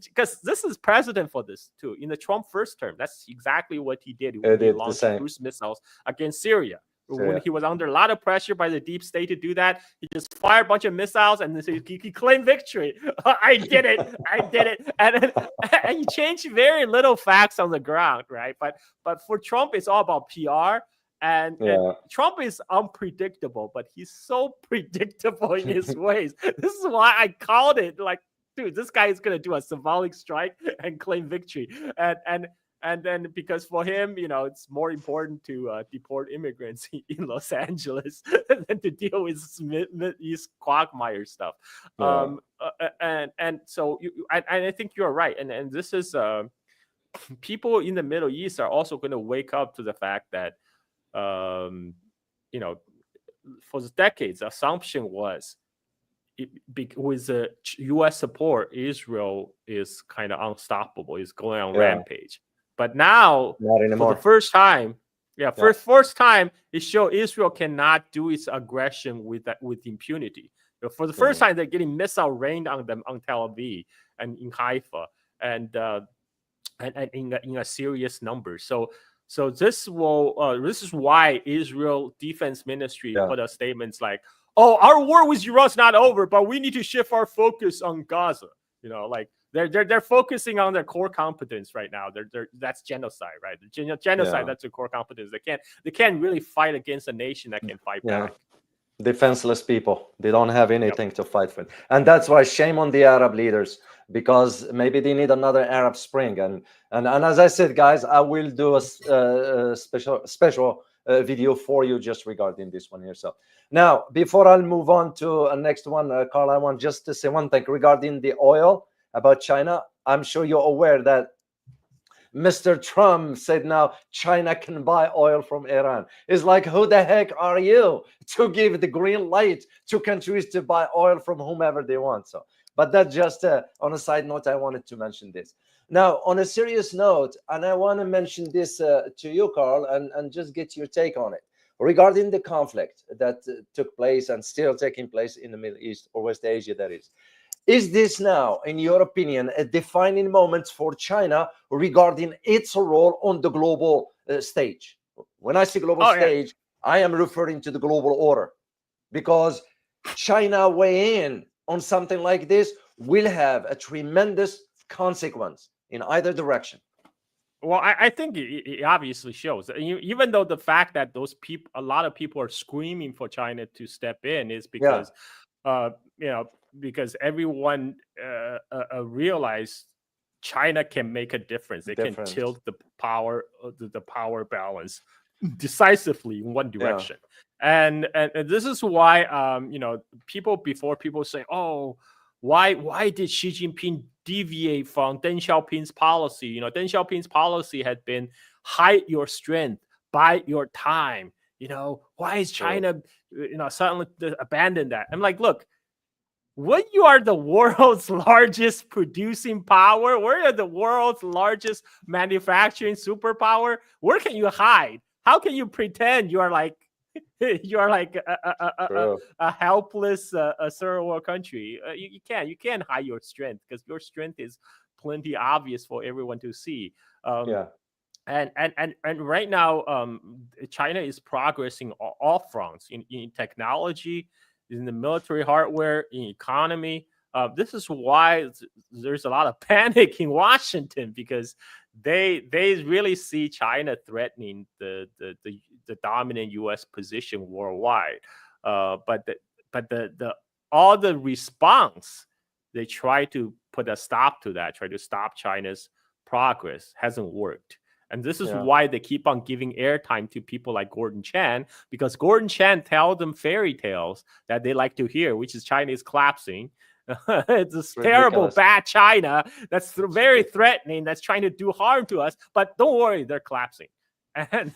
because this is precedent for this too. In the Trump first term, that's exactly what he did. He launched cruise missiles against Syria. When he was under a lot of pressure by the deep state to do that, he just fired a bunch of missiles and he claimed victory. I did it. And he changed very little facts on the ground, right? But for Trump, it's all about PR. And Trump is unpredictable, but he's so predictable in his ways. This is why I called it dude, this guy is going to do a symbolic strike and claim victory. And then because for him, it's more important to deport immigrants in Los Angeles than to deal with East quagmire stuff. And so I think you're right. And this is people in the Middle East are also going to wake up to the fact that, for decades, the assumption was with the U.S. support, Israel is kind of unstoppable. It's going on rampage. But now, for the first time, first time, it shows Israel cannot do its aggression with impunity. For the first time, they're getting missile rained on them on Tel Aviv and in Haifa, and in a serious number. So this is why Israel Defense Ministry put out statements like, oh, our war with Iran's not over, but we need to shift our focus on Gaza. You know, like they're focusing on their core competence right now. That's genocide, right? Genocide, that's their core competence. They can't really fight against a nation that can fight back. Defenseless people. They don't have anything to fight for. And that's why shame on the Arab leaders, because maybe they need another Arab Spring. And as I said, guys, I will do a special video for you just regarding this one here. So now, before I'll move on to a next one, Carl, I want just to say one thing regarding the oil about China. I'm sure you're aware that Mr. Trump said now China can buy oil from Iran. It's like, who the heck are you to give the green light to countries to buy oil from whomever they want? So, but that's just on a side note, I wanted to mention this. Now, on a serious note, and I want to mention this to you, Carl, and just get your take on it. Regarding the conflict that took place and still taking place in the Middle East or West Asia, that is this now, in your opinion, a defining moment for China regarding its role on the global stage? When I say global stage, I am referring to the global order, because China weighing in on something like this will have a tremendous consequence in either direction. Well, I think it obviously shows. Even though the fact that those people, a lot of people are screaming for China to step in, is because, because everyone realized China can make a difference. They can tilt the power balance decisively in one direction. And this is why people say, oh, why did Xi Jinping deviate from Deng Xiaoping's policy? Deng Xiaoping's policy had been hide your strength, bide your time. Why is China suddenly abandon that? I'm like, look, when you are the world's largest producing power, where are the world's largest manufacturing superpower, where can you hide? How can you pretend you are like a helpless third world country? You can't hide your strength, because your strength is plenty obvious for everyone to see. And right now, China is progressing all fronts in technology, in the military hardware, in economy. This is why there's a lot of panic in Washington, because they really see China threatening the dominant U.S. position worldwide. But all the response, they try to put a stop to that, try to stop China's progress, hasn't worked. And this is why they keep on giving airtime to people like Gordon Chan, because Gordon Chan tells them fairy tales that they like to hear, which is China is collapsing. It's this terrible, bad China that's very threatening, that's trying to do harm to us. But don't worry, they're collapsing. And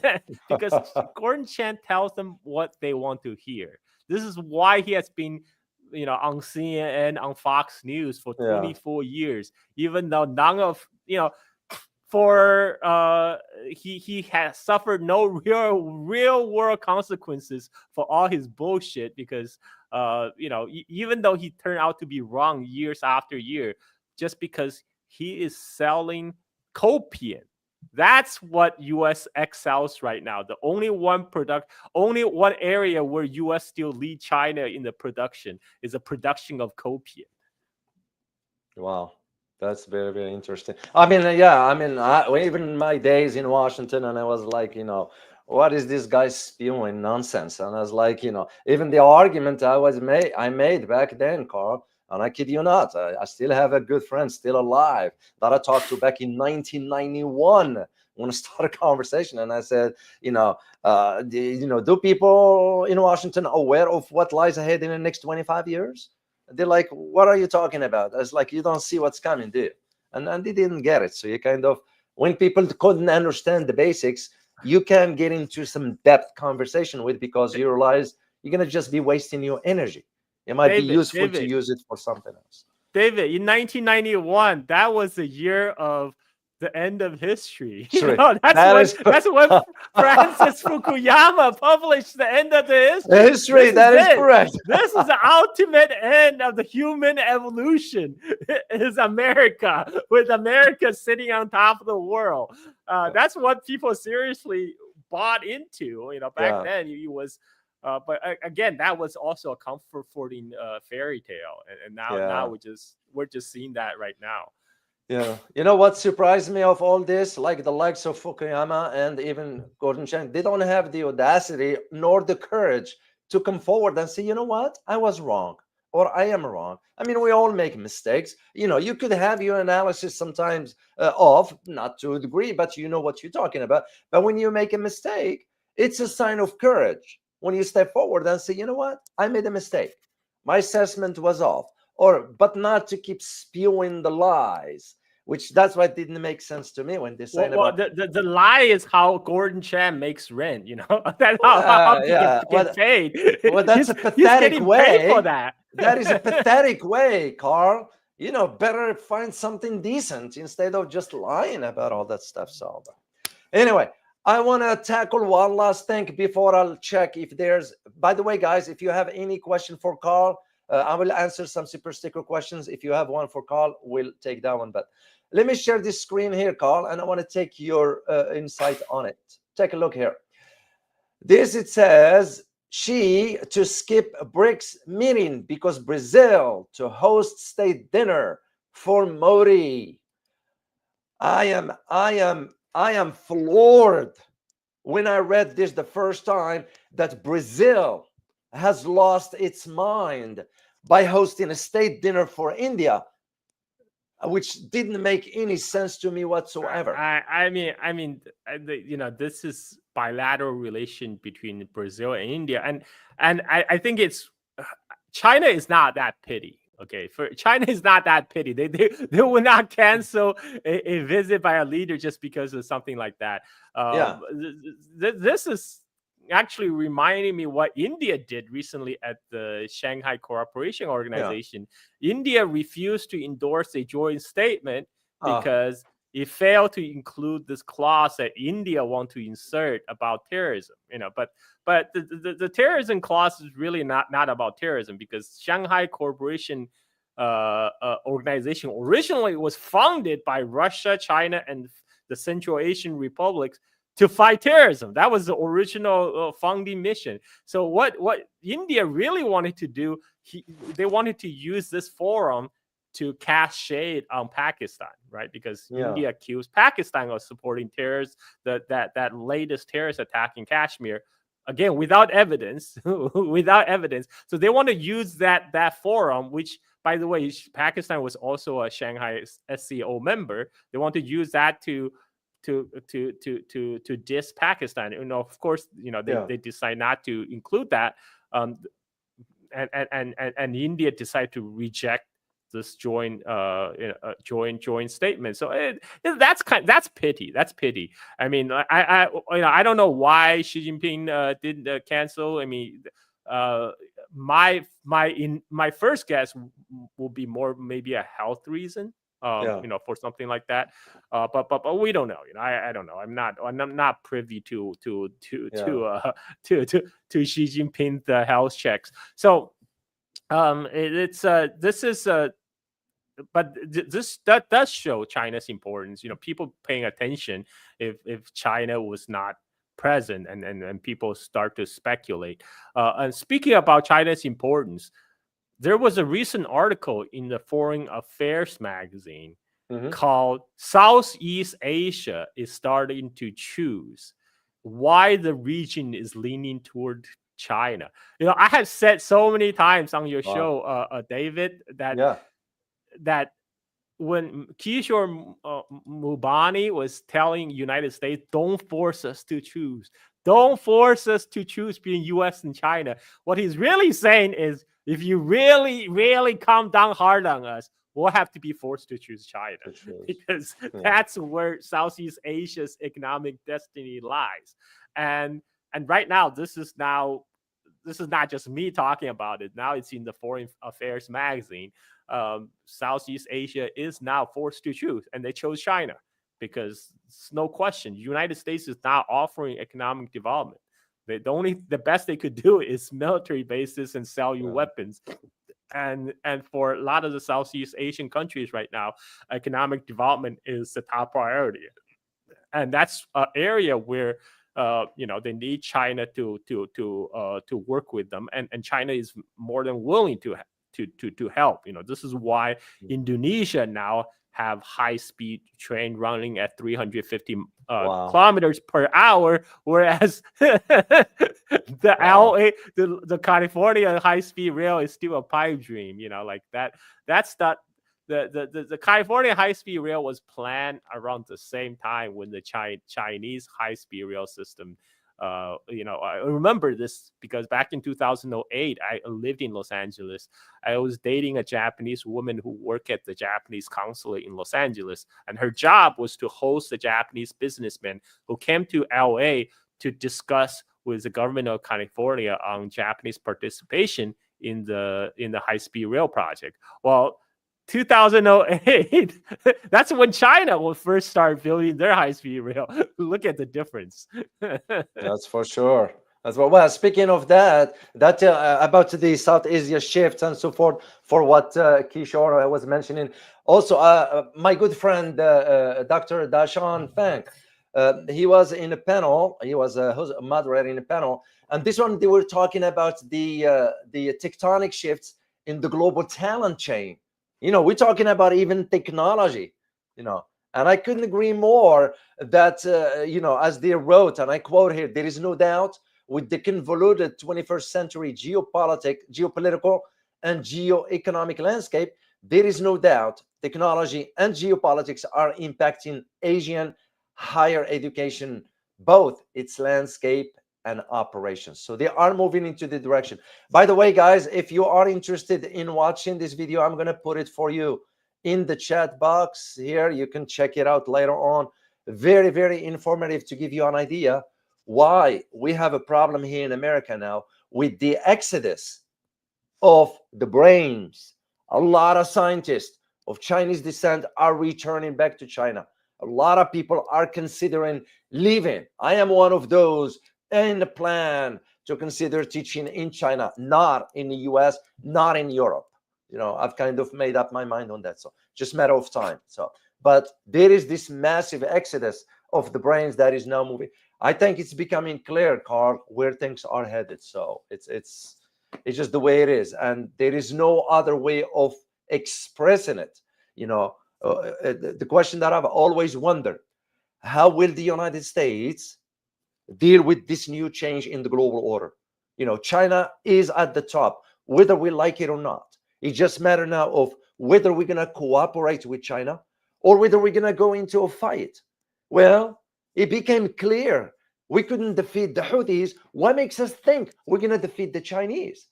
because Gordon Chan tells them what they want to hear. This is why he has been, on CNN, on Fox News for 24 years, even though none of, he has suffered no real world consequences for all his bullshit, because even though he turned out to be wrong years after year, just because he is selling copium. That's what US excels right now. The only one area where US still lead China in the production is the production of copium. Wow. That's very, very interesting. Even in my days in Washington, and I was like, what is this guy spewing nonsense? And I was like, even the argument I made back then, Carl, and I kid you not, I still have a good friend still alive that I talked to back in 1991 when I started a conversation, and I said, do people in Washington aware of what lies ahead in the next 25 years? They're like, what are you talking about? I was like, you don't see what's coming, do you? And they didn't get it. So you kind of, when people couldn't understand the basics, you can get into some depth conversation with, because you realize you're going to just be wasting your energy. It might be useful to use it for something else. David, in 1991, that was the year of the end of history. That's when Francis Fukuyama published the end of the history. That is correct. This is the ultimate end of the human evolution. Is America, with America sitting on top of the world. That's what people seriously bought into. Back then it was But again, that was also a comforting fairy tale, and now we're just seeing that right now. Yeah. You know what surprised me of all this? Like the likes of Fukuyama and even Gordon Chang, they don't have the audacity nor the courage to come forward and say, you know what, I was wrong, or I am wrong. I mean, we all make mistakes. You know, you could have your analysis sometimes off, not to a degree, but you know what you're talking about. But when you make a mistake, it's a sign of courage when you step forward and say, you know what, I made a mistake. My assessment was off. But not to keep spewing the lies, which that's why it didn't make sense to me when they said about the lie is how Gordon Chang makes rent. You know, that's how he gets paid. Well, that's a he's pathetic getting way paid for that. That is a pathetic way, Carl. You know, better find something decent instead of just lying about all that stuff. So anyway, I want to tackle one last thing before I'll check if there's, by the way, guys, if you have any question for Carl, I will answer some super sticker questions. If you have one for Carl, we'll take that one. But let me share this screen here, Carl, and I want to take your insight on it. Take a look here. This, it says, Xi to skip BRICS meeting because Brazil to host state dinner for Modi. I am floored when I read this the first time that Brazil has lost its mind by hosting a state dinner for India, which didn't make any sense to me whatsoever. I mean, you know, this is bilateral relation between Brazil and India, and I think it's China is not that petty. Okay, for China is not that petty. They will not cancel a visit by a leader just because of something like that. This is actually reminding me what India did recently at the Shanghai Cooperation Organization. India refused to endorse a joint statement because it failed to include this clause that India want to insert about terrorism. You know, but the terrorism clause is really not about terrorism, because Shanghai Cooperation Organization originally was founded by Russia, China, and the Central Asian republics to fight terrorism. That was the original founding mission. So what India really wanted to do, they wanted to use this forum to cast shade on Pakistan, right? Because India accused Pakistan of supporting terrorists, that latest terrorist attack in Kashmir, again without evidence, without evidence. So they want to use that forum, which, by the way, Pakistan was also a Shanghai SCO member. They want to use that to diss Pakistan. You know, of course, you know, they decide not to include that, and India decide to reject this joint statement. So that's pity. That's pity. I mean, I don't know why Xi Jinping didn't cancel. I mean, my first guess will be more maybe a health reason. You know, for something like that, but we don't know. You know, I don't know. I'm not privy to Xi Jinping the health checks. So that does show China's importance. You know, people paying attention if China was not present, and people start to speculate. And speaking about China's importance, there was a recent article in the Foreign Affairs magazine called "Southeast Asia is starting to choose why the region is leaning toward China." You know, I have said so many times on your show, David, that when Kishore Mubani was telling United States, "Don't force us to choose. Don't force us to choose between U.S. and China," what he's really saying is, if you really, really come down hard on us, we'll have to be forced to choose China, because that's where Southeast Asia's economic destiny lies. And right now, this is not just me talking about it. Now it's in the Foreign Affairs magazine. Southeast Asia is now forced to choose, and they chose China because it's no question. United States is not offering economic development. The best they could do is military bases and sell you weapons. And for a lot of the Southeast Asian countries right now, economic development is the top priority. And that's an area where they need China to work with them, and China is more than willing to help. This is why Indonesia now have high-speed train running at 350 Wow. kilometers per hour, whereas the Wow. LA, the California high-speed rail is still a pipe dream. Like that. That's not the California high-speed rail was planned around the same time when the Chinese high-speed rail system. I remember this because back in 2008, I lived in Los Angeles. I was dating a Japanese woman who worked at the Japanese consulate in Los Angeles, and her job was to host a Japanese businessman who came to LA to discuss with the government of California on Japanese participation in the high-speed rail project. Well, 2008, that's when China will first start building their high-speed rail. Look at the difference. That's for sure. Well, speaking of that about the South Asia shift and so forth, for what Kishore was mentioning, also my good friend Dr. Dashan Fang, he was in a panel. He was a moderator in a panel, and this one they were talking about the tectonic shifts in the global talent chain. We're talking about even technology. And I couldn't agree more that, as they wrote, and I quote here, there is no doubt with the convoluted 21st century geopolitical and geoeconomic landscape, there is no doubt technology and geopolitics are impacting Asian higher education, both its landscape and operations. So they are moving into the direction. By the way, guys, if you are interested in watching this video, I'm going to put it for you in the chat box here. You can check it out later on. Very, very informative to give you an idea why we have a problem here in America now with the exodus of the brains. A lot of scientists of Chinese descent are returning back to China. A lot of people are considering leaving. I am one of those in the plan to consider teaching in China, not in the US, not in Europe. I've kind of made up my mind on that. So just a matter of time. But there is this massive exodus of the brains that is now moving. I think it's becoming clear, Carl, where things are headed. So it's just the way it is. And there is no other way of expressing it. The question that I've always wondered, how will the United States deal with this new change in the global order? China is at the top, whether we like it or not. It just matters now of whether we're going to cooperate with China or whether we're going to go into a fight. Well, it became clear we couldn't defeat the Houthis. What makes us think we're going to defeat the Chinese?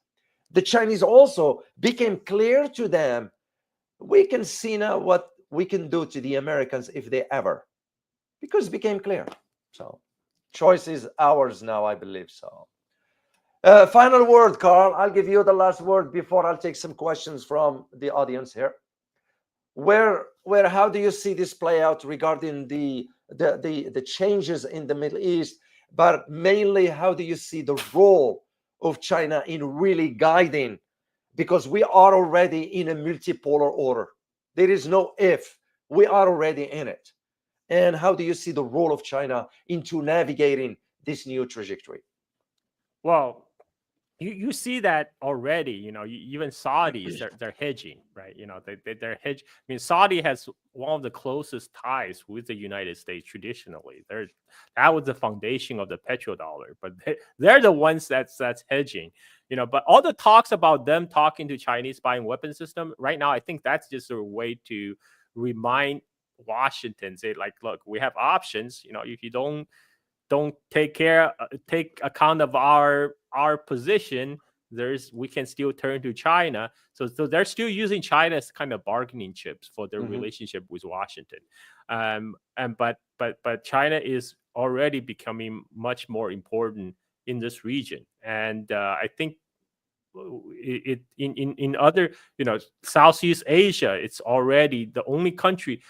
The Chinese also became clear to them. We can see now what we can do to the Americans if they ever, because it became clear. So choice is ours now, I believe so. Final word, Carl. I'll give you the last word before I'll take some questions from the audience here. How do you see this play out regarding the changes in the Middle East, but mainly how do you see the role of China in really guiding? Because we are already in a multipolar order. There is no if. We are already in it. And how do you see the role of China into navigating this new trajectory? Well, you see that already. Even Saudis, they're hedging, right? They're hedge. I mean, Saudi has one of the closest ties with the United States traditionally. That was the foundation of the petrodollar, but they're the ones that's hedging. But all the talks about them talking to Chinese buying weapon system right now, I think that's just a way to remind Washington, say like, look, we have options. If you don't take account of our position, we can still turn to China. So they're still using China as kind of bargaining chips for their relationship with Washington. But China is already becoming much more important in this region, and I think in other Southeast Asia, it's already the only country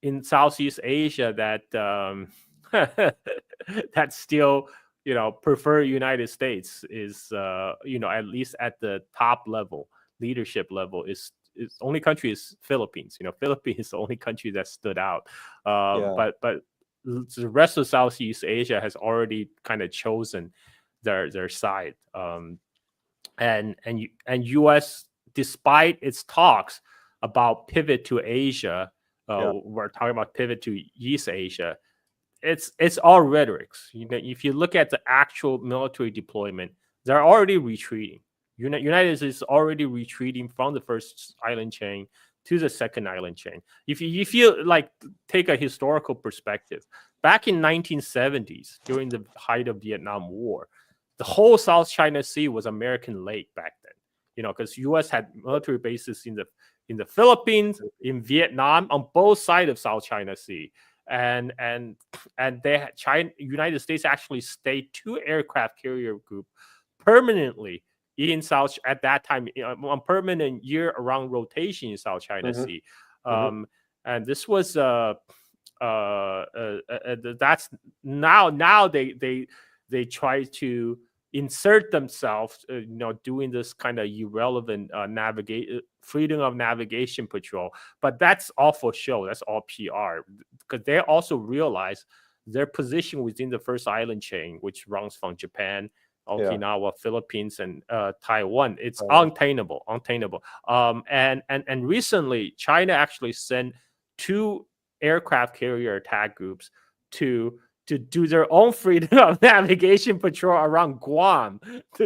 in Southeast Asia that that still prefer United States is at least at the top level, leadership level, is only country is Philippines. Philippines is the only country that stood out. Yeah. But the rest of Southeast Asia has already kind of chosen their side. And U.S., despite its talks about pivot to Asia, we're talking about pivot to East Asia. It's all rhetorics. If you look at the actual military deployment, they're already retreating. United States is already retreating from the first island chain to the second island chain. If you like take a historical perspective, back in 1970s, during the height of Vietnam War, the whole South China Sea was American lake back then. Because U.S. had military bases in the Philippines, in Vietnam, on both sides of South China Sea, and United States actually stayed 2 aircraft carrier group permanently in South at that time, on permanent year-round rotation in South China Sea, and this was that's now they try to insert themselves, doing this kind of irrelevant freedom of navigation patrol. But that's all for show. That's all PR, because they also realize their position within the first island chain, which runs from Japan, Okinawa, Philippines, and Taiwan. It's untenable. And recently, China actually sent 2 aircraft carrier attack groups to do their own freedom of navigation patrol around Guam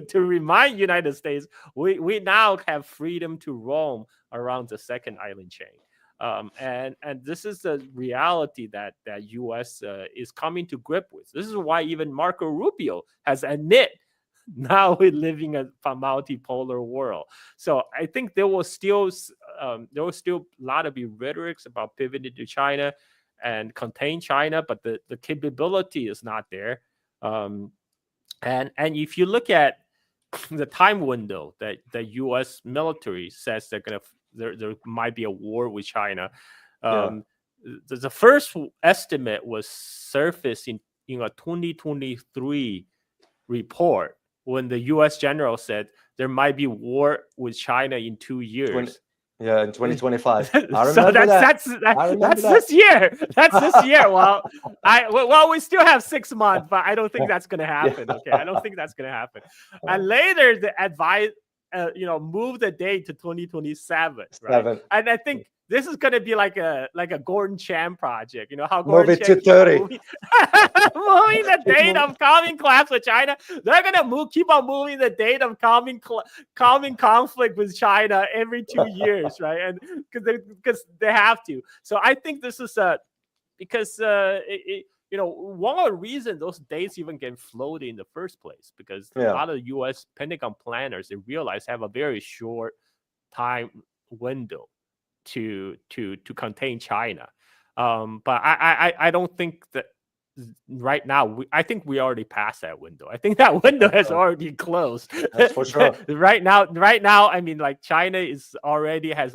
to remind United States we now have freedom to roam around the second island chain. And this is the reality that U.S. Is coming to grip with. This is why even Marco Rubio has admitted now we're living a multipolar world. So I think there was still a lot of rhetorics about pivoting to China and contain China, but the capability is not there. And if you look at the time window that the U.S. military says there might be a war with China, the first estimate was surfaced in a 2023 report when the U.S. general said there might be war with China in 2 years. In 2025. I remember so that's that. this year. That's this year. Well, we still have 6 months, but I don't think that's going to happen. Okay, I don't think that's going to happen. And later, the advice, move the date to 2027, right? And I think this is going to be like a Gordon Cham project. How Gordon move it to 30. Moving the date of calming collapse with China. They're going to keep on moving the date of calming conflict with China every 2 years, right? And because they have to. So I think this is because one of the reasons those dates even get floated in the first place, because a lot of U.S. Pentagon planners, they realize, have a very short time window to contain China. But I don't think that right now. I think we already passed that window. I think that window has already closed. That's for sure. Right now, I mean, like, China is already has.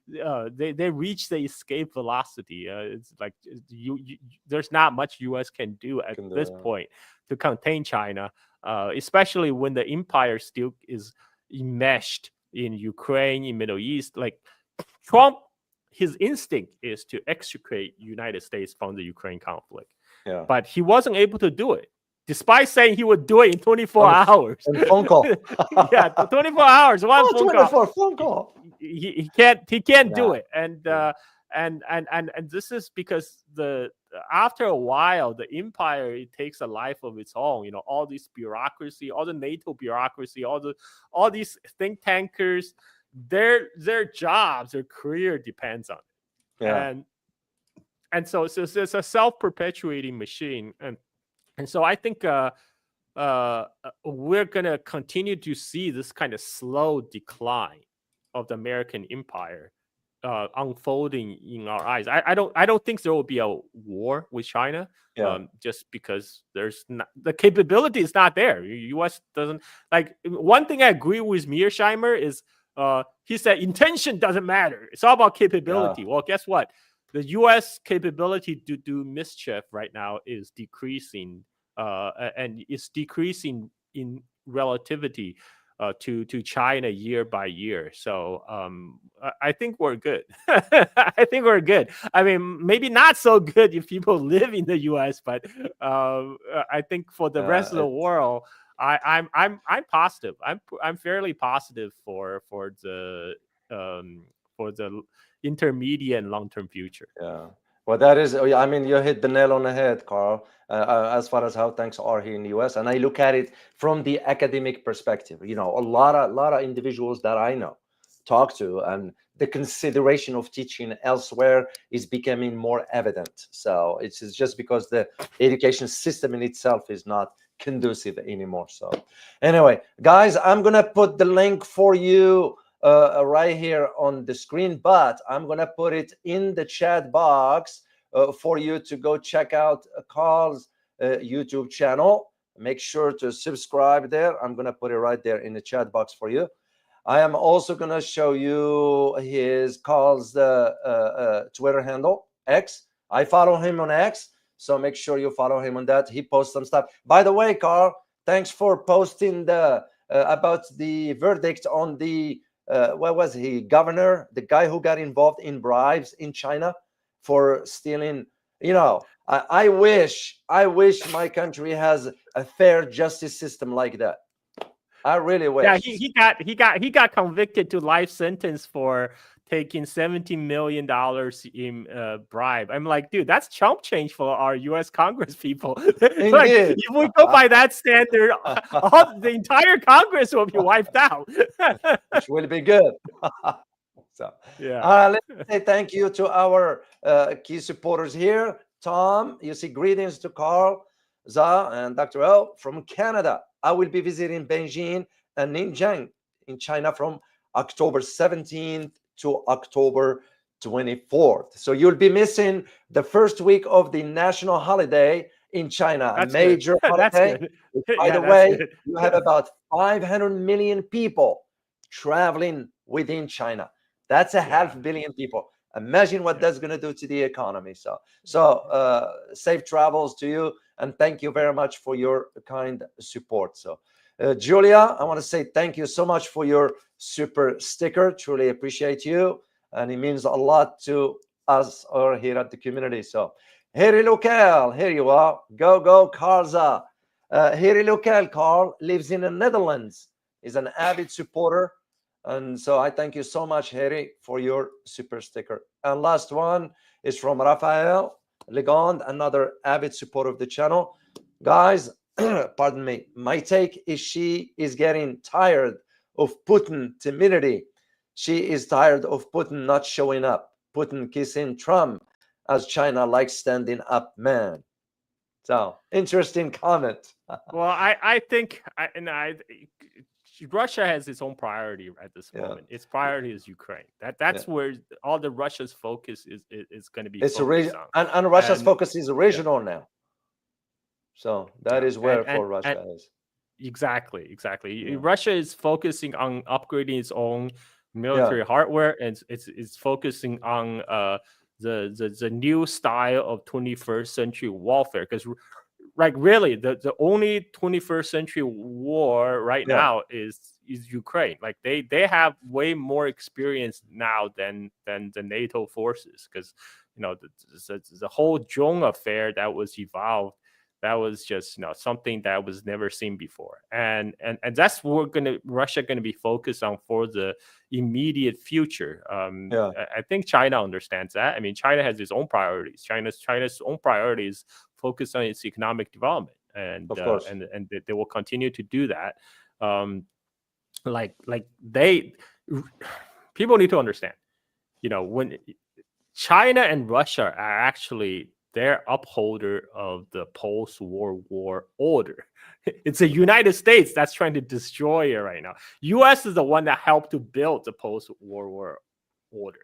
They reach the escape velocity. It's like there's not much U.S. can do at this point to contain China, especially when the empire still is enmeshed in Ukraine, in Middle East. Like, Trump, his instinct is to extricate United States from the Ukraine conflict, but he wasn't able to do it, despite saying he would do it in 24 hours. Phone call. 24 hours. One phone 24 phone call. He can't do it, and this is because after a while the empire, it takes a life of its own. All this bureaucracy, all the NATO bureaucracy, all these think tankers, their jobs, their career depends on it. And so it's a self-perpetuating machine, and so I think we're gonna continue to see this kind of slow decline of the American empire unfolding in our eyes. I don't think there will be a war with China, just because there's not, the capability is not there. U.S. doesn't like. One thing I agree with Mearsheimer is he said intention doesn't matter. It's all about capability. Well, guess what? The U.S. capability to do mischief right now is decreasing, and it's decreasing in relativity. to China year by year. So I think we're good. I think we're good. I mean, maybe not so good if people live in the U.S., but I think for the rest of the world, I'm positive. I'm fairly positive for the intermediate and long term future. Yeah. Well, that is, I mean, you hit the nail on the head, Carl, as far as how things are here in the US. And I look at it from the academic perspective. You know, a lot of individuals that I know talk to, and the consideration of teaching elsewhere is becoming more evident. So it's just because the education system in itself is not conducive anymore. So anyway, guys, I'm going to put the link for you right here on the screen, but I'm gonna put it in the chat box for you to go check out Carl's YouTube channel. Make sure to subscribe there. I'm gonna put it right there in the chat box for you. I am also gonna show you Carl's Twitter handle, X. I follow him on X, so make sure you follow him on that. He posts some stuff. By the way, Carl, thanks for posting the about the verdict on the what was he, governor, the guy who got involved in bribes in China for stealing. You know, I wish my country has a fair justice system like that. I really wish. Yeah, he got convicted to life sentence for taking $17 million in bribe. I'm like, dude, that's chump change for our U.S. Congress people. Like, if we go by that standard, the entire Congress will be wiped out. Which will be good. So yeah. Let's say thank you to our key supporters here. Tom, you see, greetings to Carl Zha and Dr. L from Canada. I will be visiting Beijing and Ningjiang in China from October 17th to October 24th. So you'll be missing the first week of the national holiday in China, That's a major holiday. By the way, you have about 500 million people traveling within China. That's a half billion people. Imagine what that's going to do to the economy. So safe travels to you, and thank you very much for your kind support. So Julia, I want to say thank you so much for your super sticker. Truly appreciate you, and it means a lot to us or here at the community. So Harry Local, here you are. Go Carl Zha. Harry Local, Carl, lives in the Netherlands. He's an avid supporter. And so I thank you so much, Harry, for your super sticker. And last one is from Raphael Legond, another avid supporter of the channel. Guys, pardon me, my take is she is getting tired of Putin timidity. She is tired of Putin not showing up. Putin kissing Trump as China likes standing up man. So interesting comment. Well, I think Russia has its own priority at this moment. Its priority is Ukraine. That's where all the Russia's focus is going to be. It's and Russia's focus is regional now. So that is where for Russia is. Exactly. Yeah. Russia is focusing on upgrading its own military hardware, and it's focusing on the new style of 21st century warfare. Because like really the only 21st century war right now is Ukraine. Like they have way more experience now than the NATO forces, because you know the whole Zhong affair that was evolved, that was just something that was never seen before, and that's what Russia gonna be focused on for the immediate future. I think China understands that. I mean, China has its own priorities. China's own priorities focus on its economic development, and and they will continue to do that. People need to understand, when China and Russia are actually they're upholder of the post-war order. It's the United States that's trying to destroy it right now. U.S. is the one that helped to build the post-war order,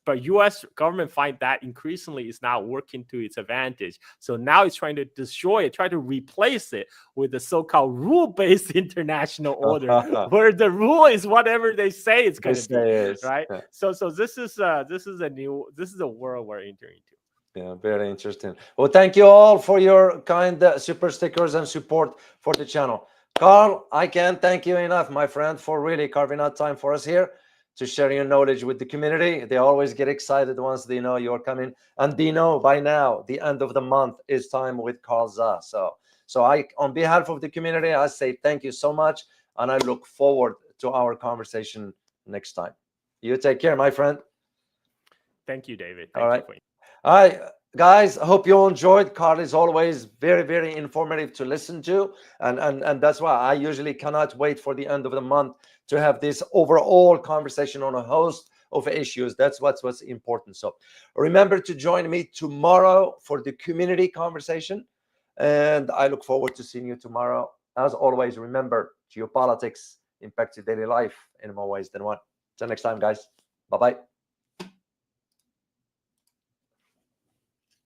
but U.S. government find that increasingly is not working to its advantage. So now it's trying to destroy it, try to replace it with the so-called rule-based international order, where the rule is whatever they say it's going to be, right? Yeah. So this is a world we're entering into. Yeah, very interesting. Well, thank you all for your kind super stickers and support for the channel. Carl, I can't thank you enough, my friend, for really carving out time for us here to share your knowledge with the community. They always get excited once they know you're coming, and they know by now the end of the month is time with Carl Zha. So I, on behalf of the community, I say thank you so much, and I look forward to our conversation next time. You take care, my friend. Thank you, David. All Thank right. you. All right, guys, I hope you enjoyed. Carl is always very, very informative to listen to. And that's why I usually cannot wait for the end of the month to have this overall conversation on a host of issues. That's what's important. So remember to join me tomorrow for the community conversation. And I look forward to seeing you tomorrow. As always, remember, geopolitics impacts your daily life in more ways than one. Till next time, guys. Bye-bye.